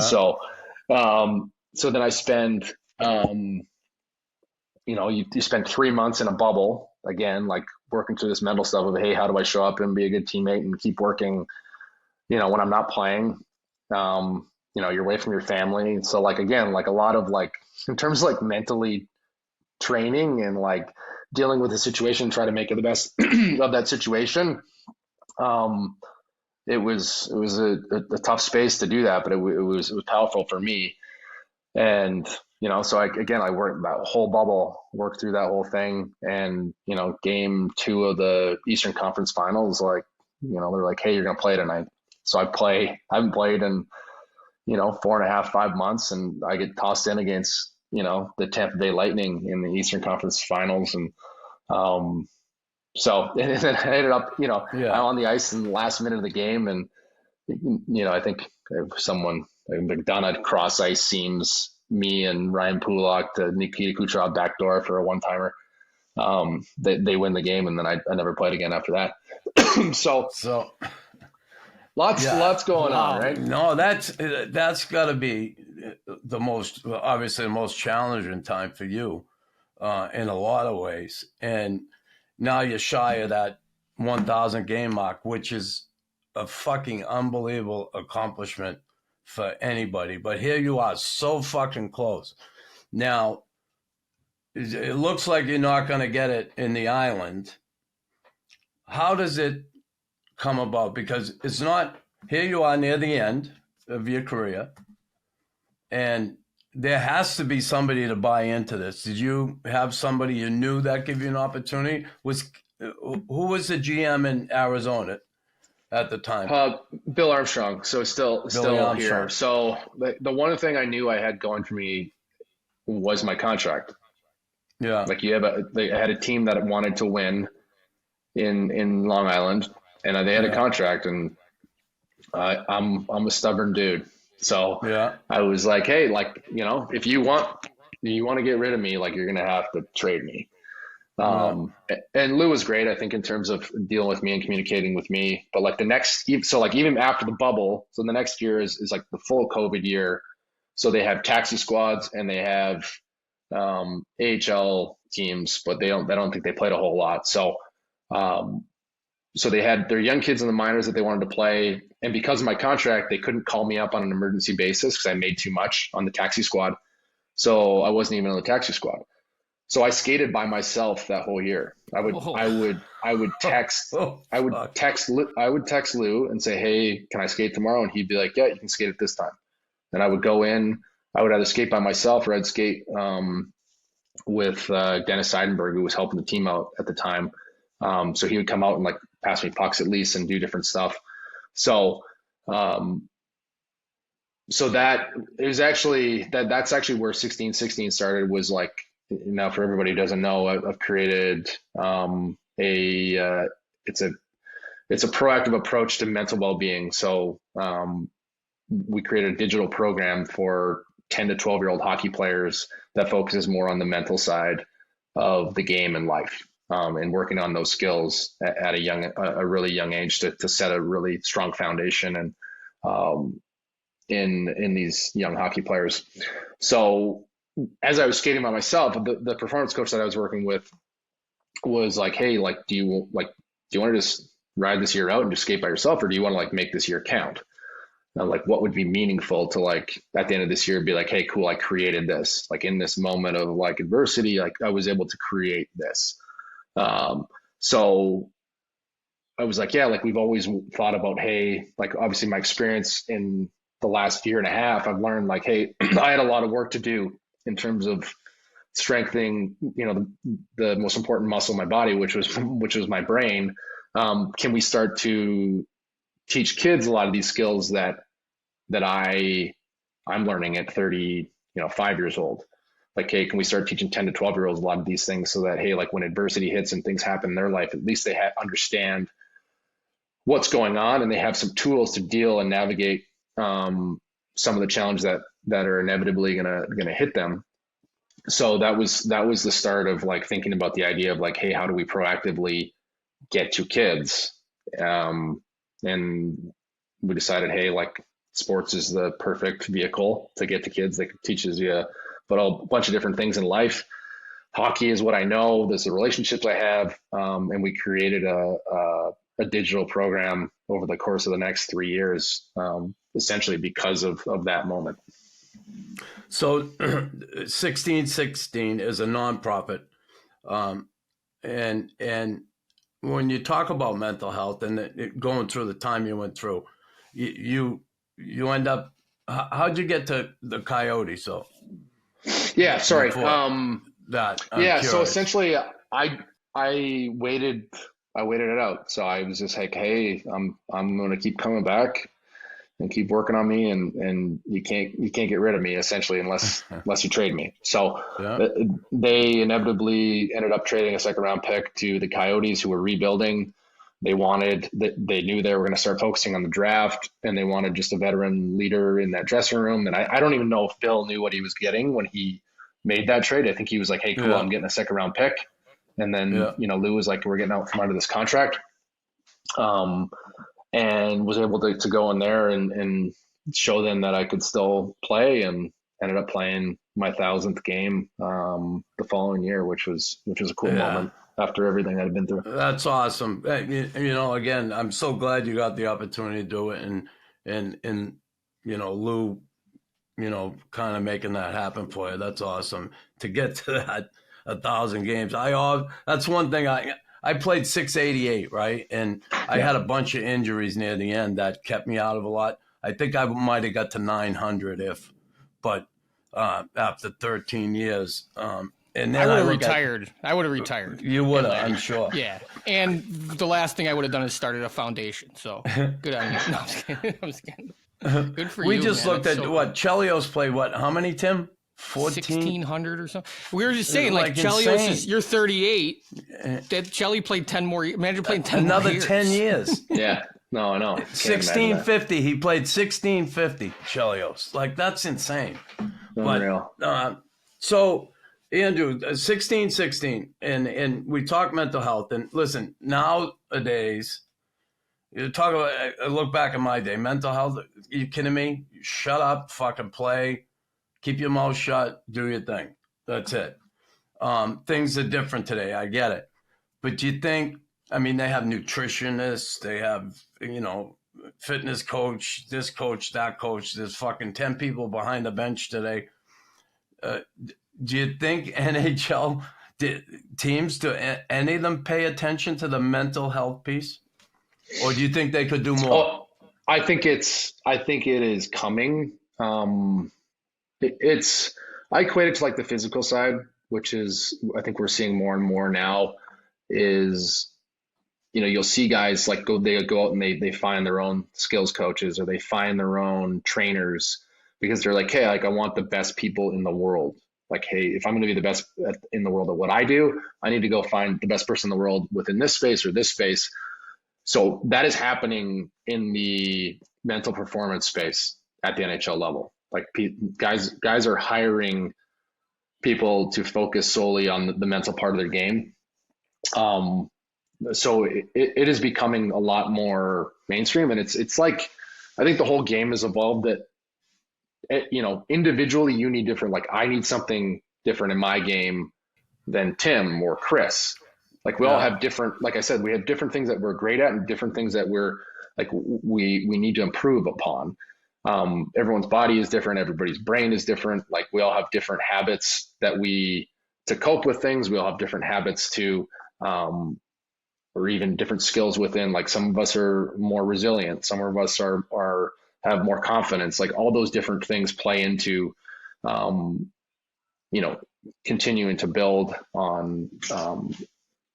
So then I spend, you spend 3 months in a bubble again, like working through this mental stuff of, hey, how do I show up and be a good teammate and keep working, when I'm not playing, you're away from your family. So like, again, like a lot of like, in terms of like mentally training and like dealing with the situation, try to make it the best of that situation. It was a tough space to do that, but it was powerful for me. And, so I worked that whole bubble, worked through that whole thing. And, game 2 of the Eastern Conference Finals, like, they're like, hey, you're going to play tonight. So I haven't played in, 4.5, 5 months. And I get tossed in against, the Tampa Bay Lightning in the Eastern Conference Finals. And, so and then I ended up, on the ice in the last minute of the game. And, I think someone like McDonough cross ice seams me and Ryan Pulak to Nikita Kucherov backdoor for a one-timer. They win the game, and then I never played again after that. so lots going on, right? No, that's got to be obviously the most challenging time for you in a lot of ways. And now you're shy of that 1,000 game mark, which is a fucking unbelievable accomplishment for anybody. But here you are, so fucking close. Now, it looks like you're not going to get it in the island. How does it come about? Because it's not, here you are near the end of your career, and there has to be somebody to buy into this. Did you have somebody you knew that gave you an opportunity? Who was the GM in Arizona at the time? Bill Armstrong. So still here. So the one thing I knew I had going for me was my contract. Yeah. Like I had a team that wanted to win in Long Island, and they had a contract, and I'm a stubborn dude. So I was like, hey, like, if you want to get rid of me, like, you're going to have to trade me. And Lou was great, I think, in terms of dealing with me and communicating with me. But like even after the bubble, so the next year is like the full COVID year. So they have taxi squads and they have AHL teams, but I don't think they played a whole lot. So they had their young kids in the minors that they wanted to play. And because of my contract, they couldn't call me up on an emergency basis because I made too much on the taxi squad. So I wasn't even on the taxi squad. So I skated by myself that whole year. I would text Lou and say, hey, can I skate tomorrow? And he'd be like, yeah, you can skate at this time. And I would go in, I would either skate by myself or I'd skate with Dennis Seidenberg, who was helping the team out at the time. So he would come out and like pass me pucks at least and do different stuff. So that it was actually that's actually where 1616 started, was like, now for everybody who doesn't know, I've created it's a proactive approach to mental well-being. So we created a digital program for 10 to 12-year-old hockey players that focuses more on the mental side of the game and life, and working on those skills at a really young age to set a really strong foundation and in these young hockey players. So as I was skating by myself, the performance coach that I was working with was like, hey, like, do you want to just ride this year out and just skate by yourself, or do you want to like make this year count? And like, what would be meaningful to like at the end of this year be like, hey, cool, I created this, like in this moment of like adversity, like I was able to create this. So I was like, yeah, like we've always thought about, hey, like obviously my experience in the last year and a half, I've learned like, hey, I had a lot of work to do in terms of strengthening, you know, the most important muscle in my body, which was my brain. Can we start to teach kids a lot of these skills that I'm learning at 5 years old? Like, hey, can we start teaching 10 to 12-year-olds a lot of these things so that, hey, like when adversity hits and things happen in their life, at least they understand what's going on and they have some tools to deal and navigate some of the challenges that are inevitably gonna hit them. So that was the start of like thinking about the idea of like, hey, how do we proactively get to kids? And we decided, hey, like sports is the perfect vehicle to get to kids. That teaches you a bunch of different things in life. Hockey is what I know. There's the relationships I have, and we created a digital program over the course of the next 3 years, essentially because of that moment. So 1616 is a nonprofit. And when you talk about mental health and going through the time you went through, you end up, how'd you get to the Coyote? So yeah, sorry. Curious. So essentially I waited it out. So I was just like, hey, I'm going to keep coming back and keep working on me, and you can't get rid of me essentially unless you trade me. So they inevitably ended up trading a second round pick to the Coyotes, who were rebuilding. They knew they were going to start focusing on the draft, and they wanted just a veteran leader in that dressing room. And I don't even know if Bill knew what he was getting when he made that trade. I think he was like, hey, cool, I'm getting a second round pick. And then, Lou was like, we're getting out from under this contract. And was able to go in there and show them that I could still play, and ended up playing my 1,000th game the following year, which was a cool moment after everything I'd been through. That's awesome. Again, I'm so glad you got the opportunity to do it, and Lou, kind of making that happen for you. That's awesome to get to that 1,000 games. That's one thing I played 688, right? And I had a bunch of injuries near the end that kept me out of a lot. I think I might have got to 900 but after 13 years. And then I would have retired. I would have retired. You would have, I'm sure. Yeah. And the last thing I would have done is started a foundation. So good on you. No, I'm just kidding. Good for you. We just looked at what Chelios played. What? How many, Tim? 1,600 or something. We were just saying, like Chelios is, you're 38. That Chelly played 10 more. Imagine playing 10 another more years. 10 years. Yeah. No, I know. 1650. He played 1650. Chelios. Like, that's insane. Unreal. But so Andrew, 1616, and we talk mental health. And listen, nowadays, you talk about. I look back at my day. Mental health. Are you kidding me? Shut up. Fucking play. Keep your mouth shut, do your thing. That's it. Things are different today. I get it. But do you think, they have nutritionists, they have, fitness coach, this coach, that coach. There's fucking 10 people behind the bench today. Do you think NHL teams, do any of them pay attention to the mental health piece? Or do you think they could do more? Oh, I think it is coming. I equate it to like the physical side, which is, I think we're seeing more and more now is, you'll see guys like they go out and they find their own skills coaches, or they find their own trainers, because they're like, hey, like I want the best people in the world. Like, hey, if I'm going to be the best in the world at what I do, I need to go find the best person in the world within this space or this space. So that is happening in the mental performance space. at the NHL level. Like guys are hiring people to focus solely on the mental part of their game. So it is becoming a lot more mainstream, and it's like, I think the whole game has evolved that, individually you need different, like I need something different in my game than Tim or Chris. Like we all have different, like I said, we have different things that we're great at and different things that we're like, we need to improve upon. Everyone's body is different. Everybody's brain is different. Like we all have different habits to cope with things. We all have different habits to, or even different skills within, like some of us are more resilient. Some of us have more confidence. Like all those different things play into, continuing to build on,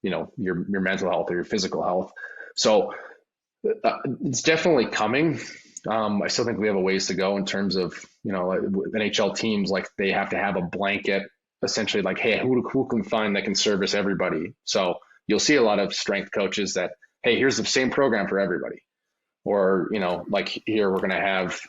your mental health or your physical health. So it's definitely coming. I still think we have a ways to go in terms of, NHL teams, like they have to have a blanket, essentially like, hey, who can find that can service everybody? So you'll see a lot of strength coaches that, hey, here's the same program for everybody. Or, like here, we're going to have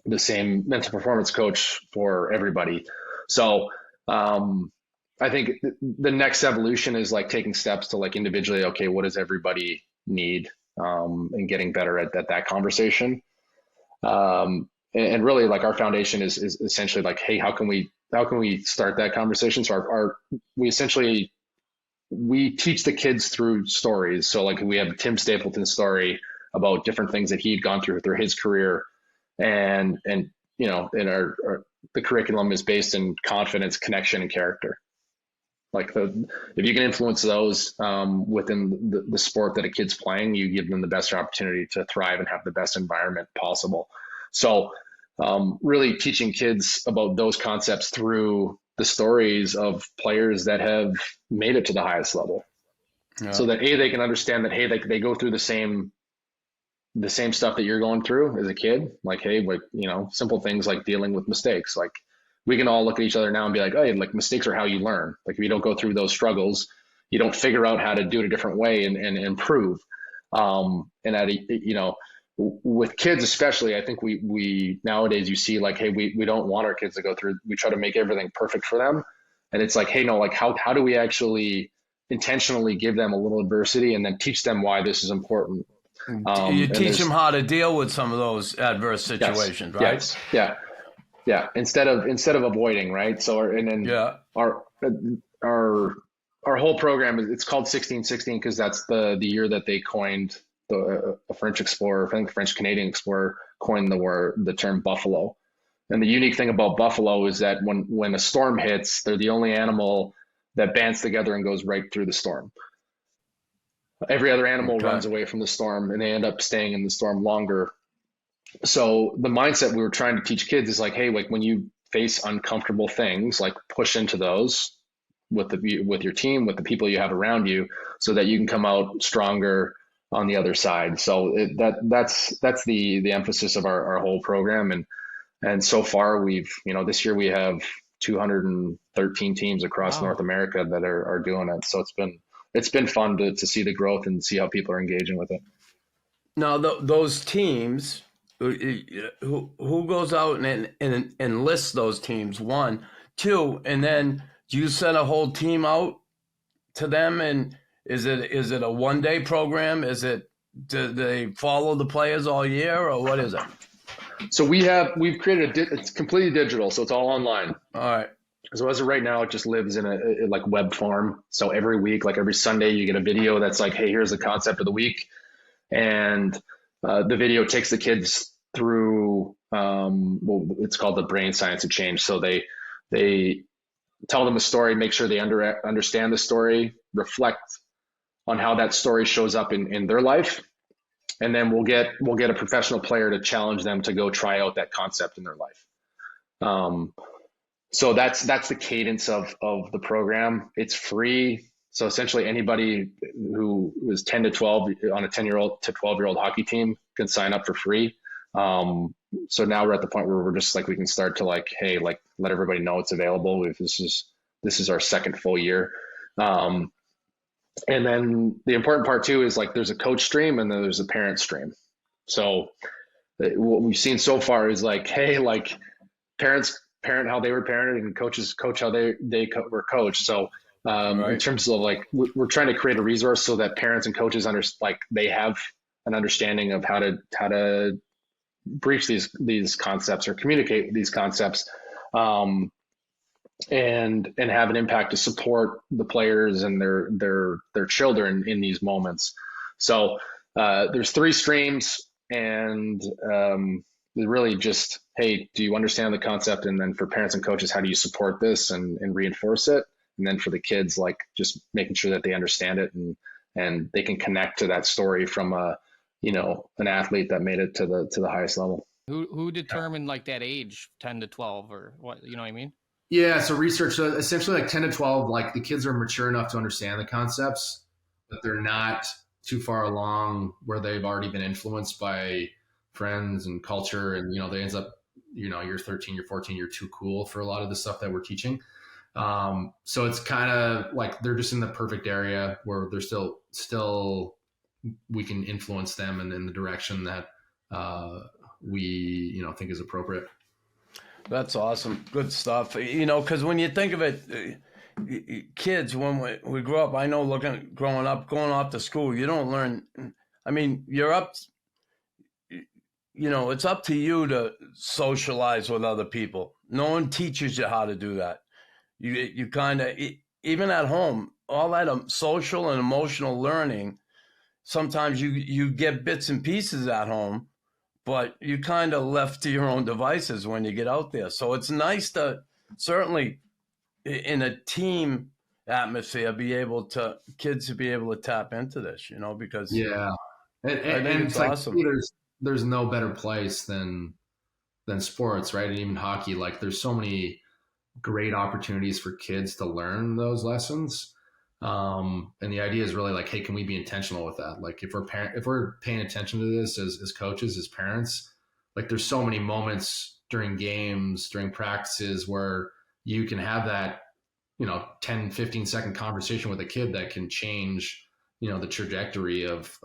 the same mental performance coach for everybody. So I think the next evolution is like taking steps to like individually, okay, what does everybody need? And getting better at that conversation. And really like our foundation is essentially like, hey, how can we start that conversation? So we teach the kids through stories. So like we have Tim Stapleton's story about different things that he'd gone through his career. And the curriculum is based in confidence, connection, and character. Like if you can influence those within the sport that a kid's playing, you give them the best opportunity to thrive and have the best environment possible. So really teaching kids about those concepts through the stories of players that have made it to the highest level. Yeah. So that they can understand that, hey, they go through the same stuff that you're going through as a kid. Like, hey, like, simple things like dealing with mistakes. Like we can all look at each other now and be like, oh, like mistakes are how you learn. Like if you don't go through those struggles, you don't figure out how to do it a different way and improve. With kids especially, I think we nowadays you see like, hey, we don't want our kids to go through. We try to make everything perfect for them, and it's like, hey, no, like how do we actually intentionally give them a little adversity and then teach them why this is important? You teach them how to deal with some of those adverse situations, yes, right? Yes, yeah. Instead of avoiding, right? So our whole program it's called 1616 because that's the year that they coined a French explorer, I think French Canadian explorer coined the term buffalo. And the unique thing about buffalo is that when a storm hits, they're the only animal that bands together and goes right through the storm. Every other animal runs away from the storm and they end up staying in the storm longer. So the mindset we were trying to teach kids is like, hey, like when you face uncomfortable things, like push into those with your team, with the people you have around you, so that you can come out stronger on the other side. So that's the emphasis of our whole program. And so far we've, this year we have 213 teams across North America that are doing it. So it's been fun to see the growth and see how people are engaging with it. Now those teams, who goes out and enlists those teams? 1, 2, and then do you send a whole team out to them? And is it a one-day program? Do they follow the players all year, or what is it? So we've created it's completely digital, so it's all online. All right. So as of right now, it just lives in a like web form. So every week, like every Sunday, you get a video that's like, hey, here's the concept of the week. And the video takes the kids through, it's called the brain science of change. So they tell them a story, make sure they understand the story, reflect on how that story shows up in their life. And then we'll get a professional player to challenge them to go try out that concept in their life. So that's the cadence of the program. It's free. So essentially anybody who is 10 to 12 on a 10-year-old to 12-year-old hockey team can sign up for free. So now we're at the point where we're just like, we can start to like, hey, like let everybody know it's available. This is our second full year. And then the important part too is like there's a coach stream and then there's a parent stream. So what we've seen so far is like, hey, like parents parent how they were parented and coaches coach how they were coached. So in terms of like, we're trying to create a resource so that parents and coaches they have an understanding of how to breach these concepts or communicate these concepts, and have an impact to support the players and their children in these moments. So there's 3 streams, and really just, hey, do you understand the concept? And then for parents and coaches, how do you support this and reinforce it? And then for the kids, like just making sure that they understand it and they can connect to that story from an athlete that made it to the highest level. Who determined like that age, 10 to 12 or what, you know what I mean? Yeah. So research, so essentially like 10 to 12, like the kids are mature enough to understand the concepts, but they're not too far along where they've already been influenced by friends and culture. And, they end up, you're 13, you're 14, you're too cool for a lot of the stuff that we're teaching. So it's kind of like they're just in the perfect area where they're still we can influence them and in the direction that we think is appropriate. That's awesome. Good stuff. Because when you think of it, kids, when we grew up, I know growing up, going off to school, you don't learn. I mean, you're up, it's up to you to socialize with other people. No one teaches you how to do that. You kind of, even at home, all that social and emotional learning, sometimes you get bits and pieces at home, but you kind of left to your own devices when you get out there. So it's nice to certainly in a team atmosphere kids to be able to tap into this, because yeah, and it's like, awesome. There's no better place than sports, right? And even hockey, like there's so many great opportunities for kids to learn those lessons. And the idea is really like, hey, can we be intentional with that? Like if we're paying attention to this as coaches, as parents, like there's so many moments during games, during practices where you can have that, 10, 15 second conversation with a kid that can change, the trajectory of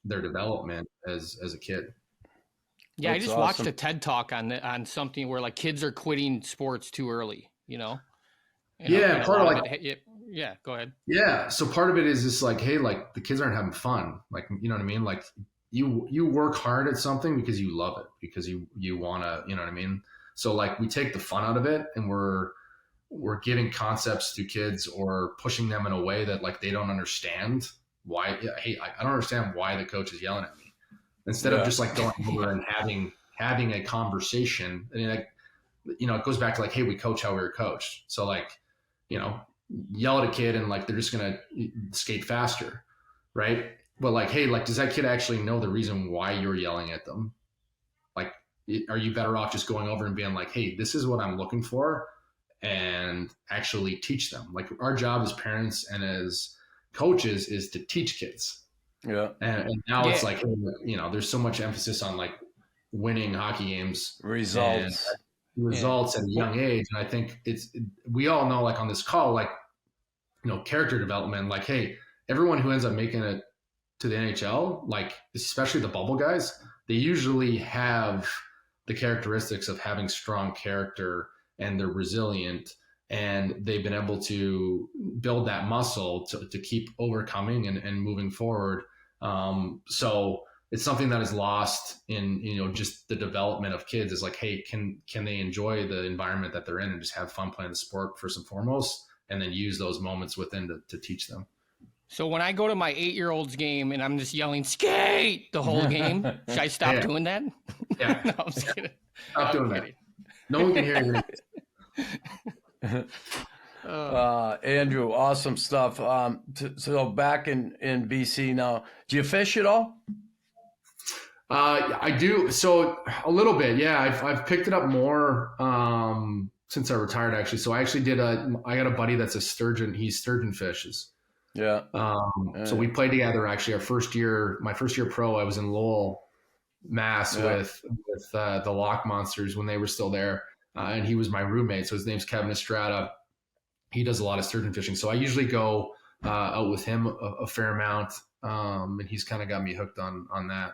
their development as a kid. Yeah. That's I just awesome. Watched a TED talk on something where like kids are quitting sports too early, Yeah. Part of like, yeah, go ahead. Yeah. So part of it is just like, hey, like the kids aren't having fun. Like, you know what I mean? Like you work hard at something because you love it, because you want to, you know what I mean? So like we take the fun out of it and we're giving concepts to kids or pushing them in a way that like they don't understand why. Hey, I don't understand why the coach is yelling at me, instead of just like going over and having a conversation. And like, it goes back to like, hey, we coach how we were coached. So like, yell at a kid and like they're just gonna skate faster, right? But like, hey, like does that kid actually know the reason why you're yelling at them? Like, are you better off just going over and being like, hey, this is what I'm looking for, and actually teach them? Like our job as parents and as coaches is to teach kids. Yeah. And now it's like, there's so much emphasis on like winning hockey games, results at a young age. And I think we all know, like on this call, like, character development, like, hey, everyone who ends up making it to the NHL, like, especially the bubble guys, they usually have the characteristics of having strong character and they're resilient and they've been able to build that muscle to keep overcoming and moving forward. So it's something that is lost in, just the development of kids is like, hey, can they enjoy the environment that they're in and just have fun playing the sport first and foremost, and then use those moments within to teach them. So when I go to my 8-year-old's game and I'm just yelling, skate the whole game, should I stop doing that? Yeah. No, I'm just kidding. Stop doing that. No one can hear you. Andrew, awesome stuff. So back in BC now, do you fish at all? I do. So a little bit. Yeah. I've picked it up more since I retired, actually. So I actually I got a buddy that's a sturgeon. He sturgeon fishes. Yeah. So we played together actually my first year pro. I was in Lowell, Mass with the Lock Monsters when they were still there. And he was my roommate. So his name's Kevin Estrada. He does a lot of sturgeon fishing. So I usually go out with him a fair amount. And he's kind of got me hooked on that.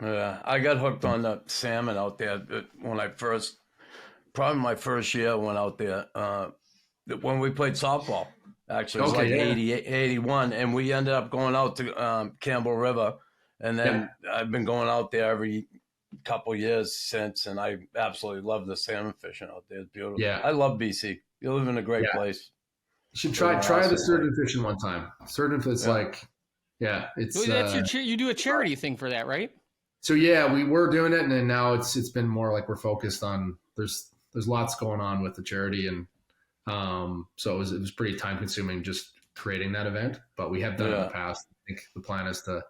Yeah, I got hooked on the salmon out there when probably my first year I went out there when we played softball. Actually, it was like 80, 81, and we ended up going out to Campbell River, and then I've been going out there every couple years since, and I absolutely love the salmon fishing out there. It's beautiful. Yeah, I love BC. You live in a great place. You should try the sturgeon fishing one time. Sturgeon fish, it's that's you do a charity thing for that, right? So yeah, we were doing it, and then now it's been more like we're focused on there's lots going on with the charity, and so it was pretty time consuming just creating that event, but we have done it in the past. I think the plan is to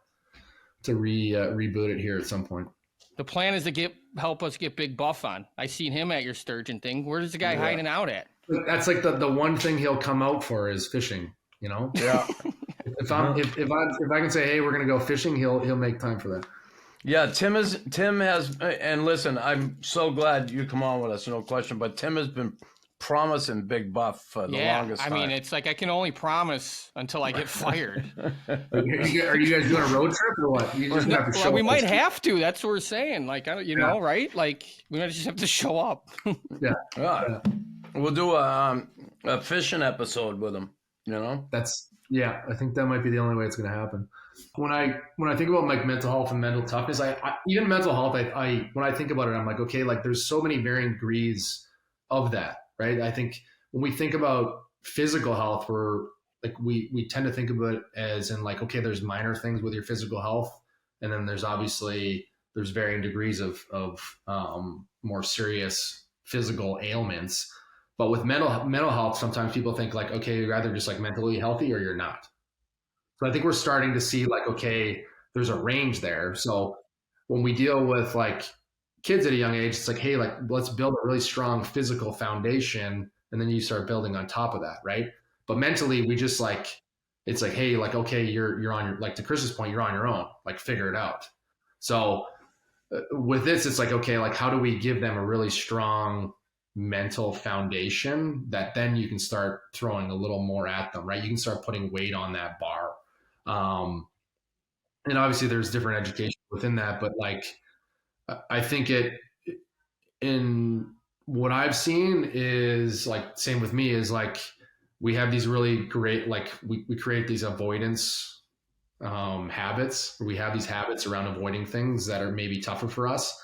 reboot it here at some point. The plan is to help us get Big Buff on. I seen him at your sturgeon thing. Where's the guy hiding out at? That's like the one thing he'll come out for is fishing. You know. Yeah. if I can say, hey, we're gonna go fishing, he'll make time for that. Yeah, Tim has, and listen, I'm so glad you come on with us, no question. But Tim has been promising Big Buff for the longest time. I mean, it's like I can only promise until I get fired. Are you guys doing a road trip or what? You just have to show we up might have to. That's what we're saying. Like, know, right? Like, we might just have to show up. Yeah. We'll do a fishing episode with him. You know, I think that might be the only way it's going to happen. When I think about like mental health and mental toughness, I even mental health, I when I think about it, I'm like, okay, like there's so many varying degrees of that, right? I think when we think about physical health, we're like we tend to think of it as in like, okay, there's minor things with your physical health, and then there's varying degrees of more serious physical ailments. But with mental health, sometimes people think like, okay, you're either just like mentally healthy or you're not. So I think we're starting to see like, okay, there's a range there. So when we deal with like kids at a young age, it's like, hey, like let's build a really strong physical foundation, and then you start building on top of that, right? But mentally, we just like, it's like, hey, like, okay, you're on your, like to Chris's point, you're on your own, like figure it out. So with this, it's like, okay, like how do we give them a really strong mental foundation that then you can start throwing a little more at them, right? You can start putting weight on that bar. And obviously there's different education within that, but like, I think in what I've seen is like, same with me is like, we have these really great, like we create these avoidance habits. We have these habits around avoiding things that are maybe tougher for us.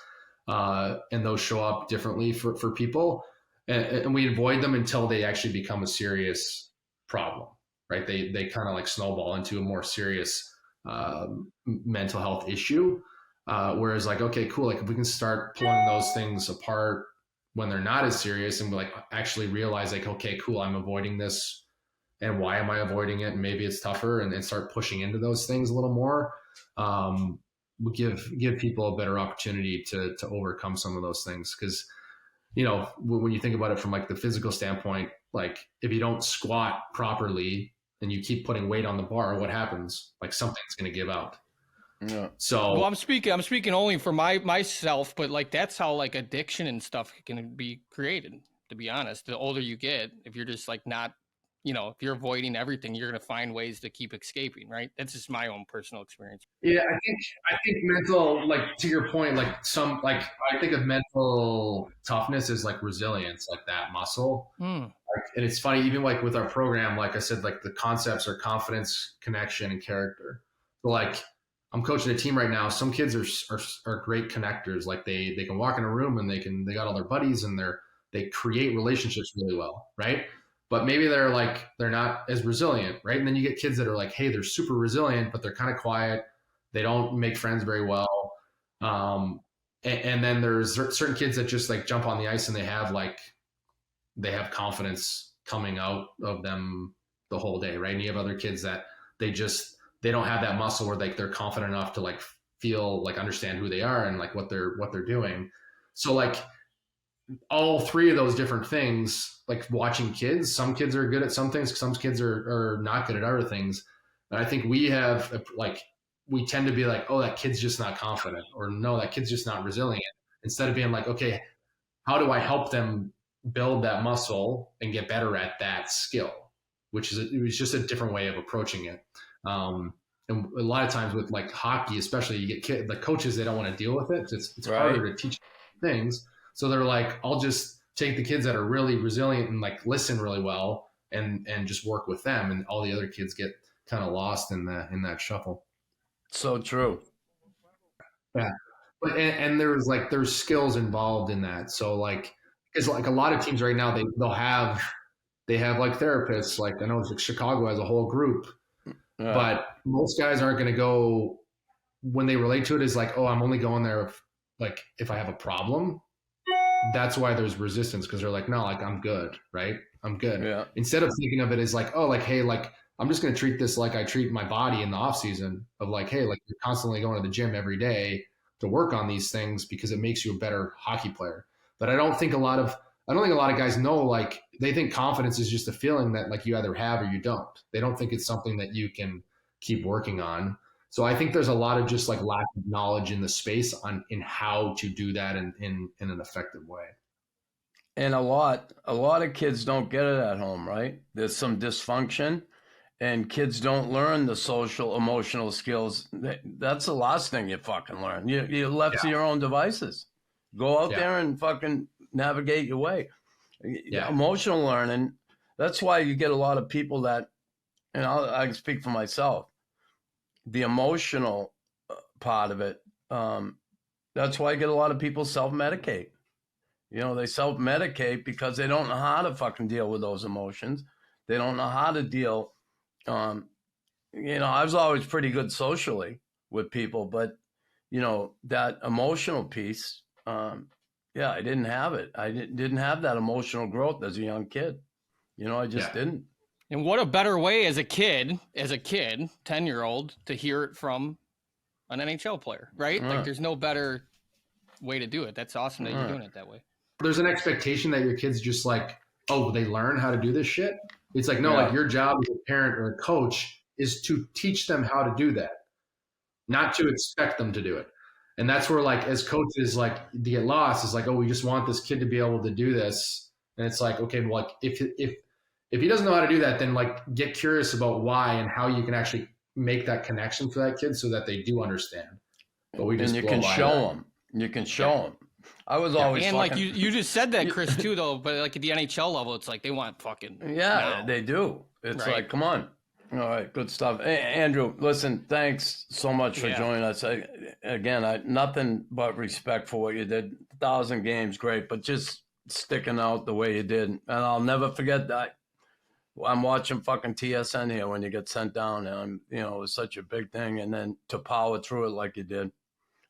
And those show up differently for people, and we avoid them until they actually become a serious problem, right? They kind of like snowball into a more serious mental health issue. Whereas like, okay, cool. Like if we can start pulling those things apart when they're not as serious, and like actually realize like, okay, cool, I'm avoiding this, and why am I avoiding it? And maybe it's tougher, and start pushing into those things a little more. Will give people a better opportunity to overcome some of those things. Because, you know, when you think about it from like the physical standpoint, like if you don't squat properly and you keep putting weight on the bar, what happens? Like something's going to give out. Yeah. So well, I'm speaking only for myself, but like that's how like addiction and stuff can be created. To be honest, the older you get, if you're just like not, you know, if you're avoiding everything, you're going to find ways to keep escaping, right? That's just my own personal experience. Yeah, I think mental, like to your point, like I think of mental toughness as like resilience, like that muscle. Like, and it's funny, even like with our program, like I said, like the concepts are confidence, connection, and character. So like I'm coaching a team right now. Some kids are great connectors. Like they can walk in a room and they got all their buddies and they create relationships really well, right? But maybe they're not as resilient, right? And then you get kids that are like, hey, they're super resilient, but they're kind of quiet. They don't make friends very well. And then there's certain kids that just like jump on the ice and they have confidence coming out of them the whole day, right? And you have other kids that they don't have that muscle where like they're confident enough to like feel like understand who they are and like what they're doing. So like all three of those different things, like watching kids, some kids are good at some things, some kids are not good at other things. And I think we tend to be like, oh, that kid's just not confident, or no, that kid's just not resilient. Instead of being like, okay, how do I help them build that muscle and get better at that skill? Which is it was just a different way of approaching it. And And a lot of times with like hockey, especially, you get the coaches, they don't want to deal with it. It's harder to teach things. So they're like, I'll just take the kids that are really resilient and like listen really well and just work with them. And all the other kids get kind of lost in that shuffle. So true. Yeah. But, and there's skills involved in that. So like, because like a lot of teams right now, they have like therapists. Like I know Chicago has a whole group, but most guys aren't going to go when they relate to it is like, oh, I'm only going there if I have a problem. That's why there's resistance, because they're like, no, like I'm good, right? I'm good. Yeah. Instead of thinking of it as like, oh, like, hey, like I'm just going to treat this like I treat my body in the off season of like, hey, like you're constantly going to the gym every day to work on these things because it makes you a better hockey player. But I don't think a lot of guys know, like they think confidence is just a feeling that like you either have or you don't. They don't think it's something that you can keep working on. So I think there's a lot of just like lack of knowledge in the space in how to do that in an effective way. And a lot of kids don't get it at home, right? There's some dysfunction, and kids don't learn the social, emotional skills. That's the last thing you fucking learn. You're left to your own devices. Go out there and fucking navigate your way. Emotional learning. That's why you get a lot of people that, and I can speak for myself, the emotional part of it. That's why I get a lot of people self-medicate. They self-medicate because they don't know how to fucking deal with those emotions. They don't know how to deal. I was always pretty good socially with people, but that emotional piece, I didn't have it. I didn't have that emotional growth as a young kid. I just didn't. And what a better way as a kid, 10-year-old, to hear it from an NHL player, right? Like there's no better way to do it. That's awesome that you're doing it that way. There's an expectation that your kids just like, oh, they learn how to do this shit. It's like, no, like your job as a parent or a coach is to teach them how to do that, not to expect them to do it. And that's where like, as coaches, like they get lost. It's like, oh, we just want this kid to be able to do this. And it's like, okay, well, like if he doesn't know how to do that, then like get curious about why and how you can actually make that connection for that kid so that they do understand. But we just and you can show them. You can show them. I was always and like you just said that, Chris, too, though. But like at the NHL level, it's like they want fucking they do. It's like, come on. All right, good stuff. Hey, Andrew, listen, thanks so much for joining us. Again, nothing but respect for what you did. 1,000 games, great, but just sticking out the way you did, and I'll never forget that. I'm watching fucking TSN here when you get sent down, and it was such a big thing, and then to power through it like you did.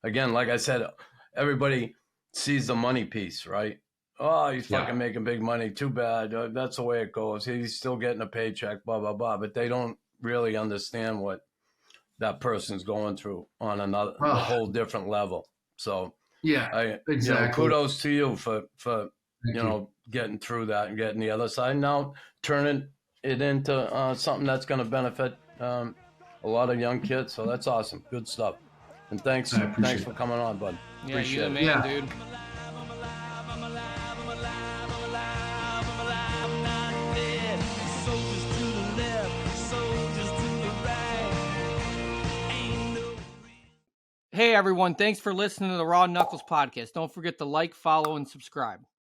Again, like I said, everybody sees the money piece, right? Oh, he's fucking making big money. Too bad. That's the way it goes. He's still getting a paycheck, blah, blah, blah. But they don't really understand what that person's going through on a whole different level. So, exactly. Kudos to you for getting through that and getting the other side. Now turning it into something that's going to benefit a lot of young kids. So that's awesome. Good stuff. And thanks for coming on, bud. Yeah, you're the man, dude. Hey, everyone. Thanks for listening to the Raw Knuckles podcast. Don't forget to like, follow, and subscribe.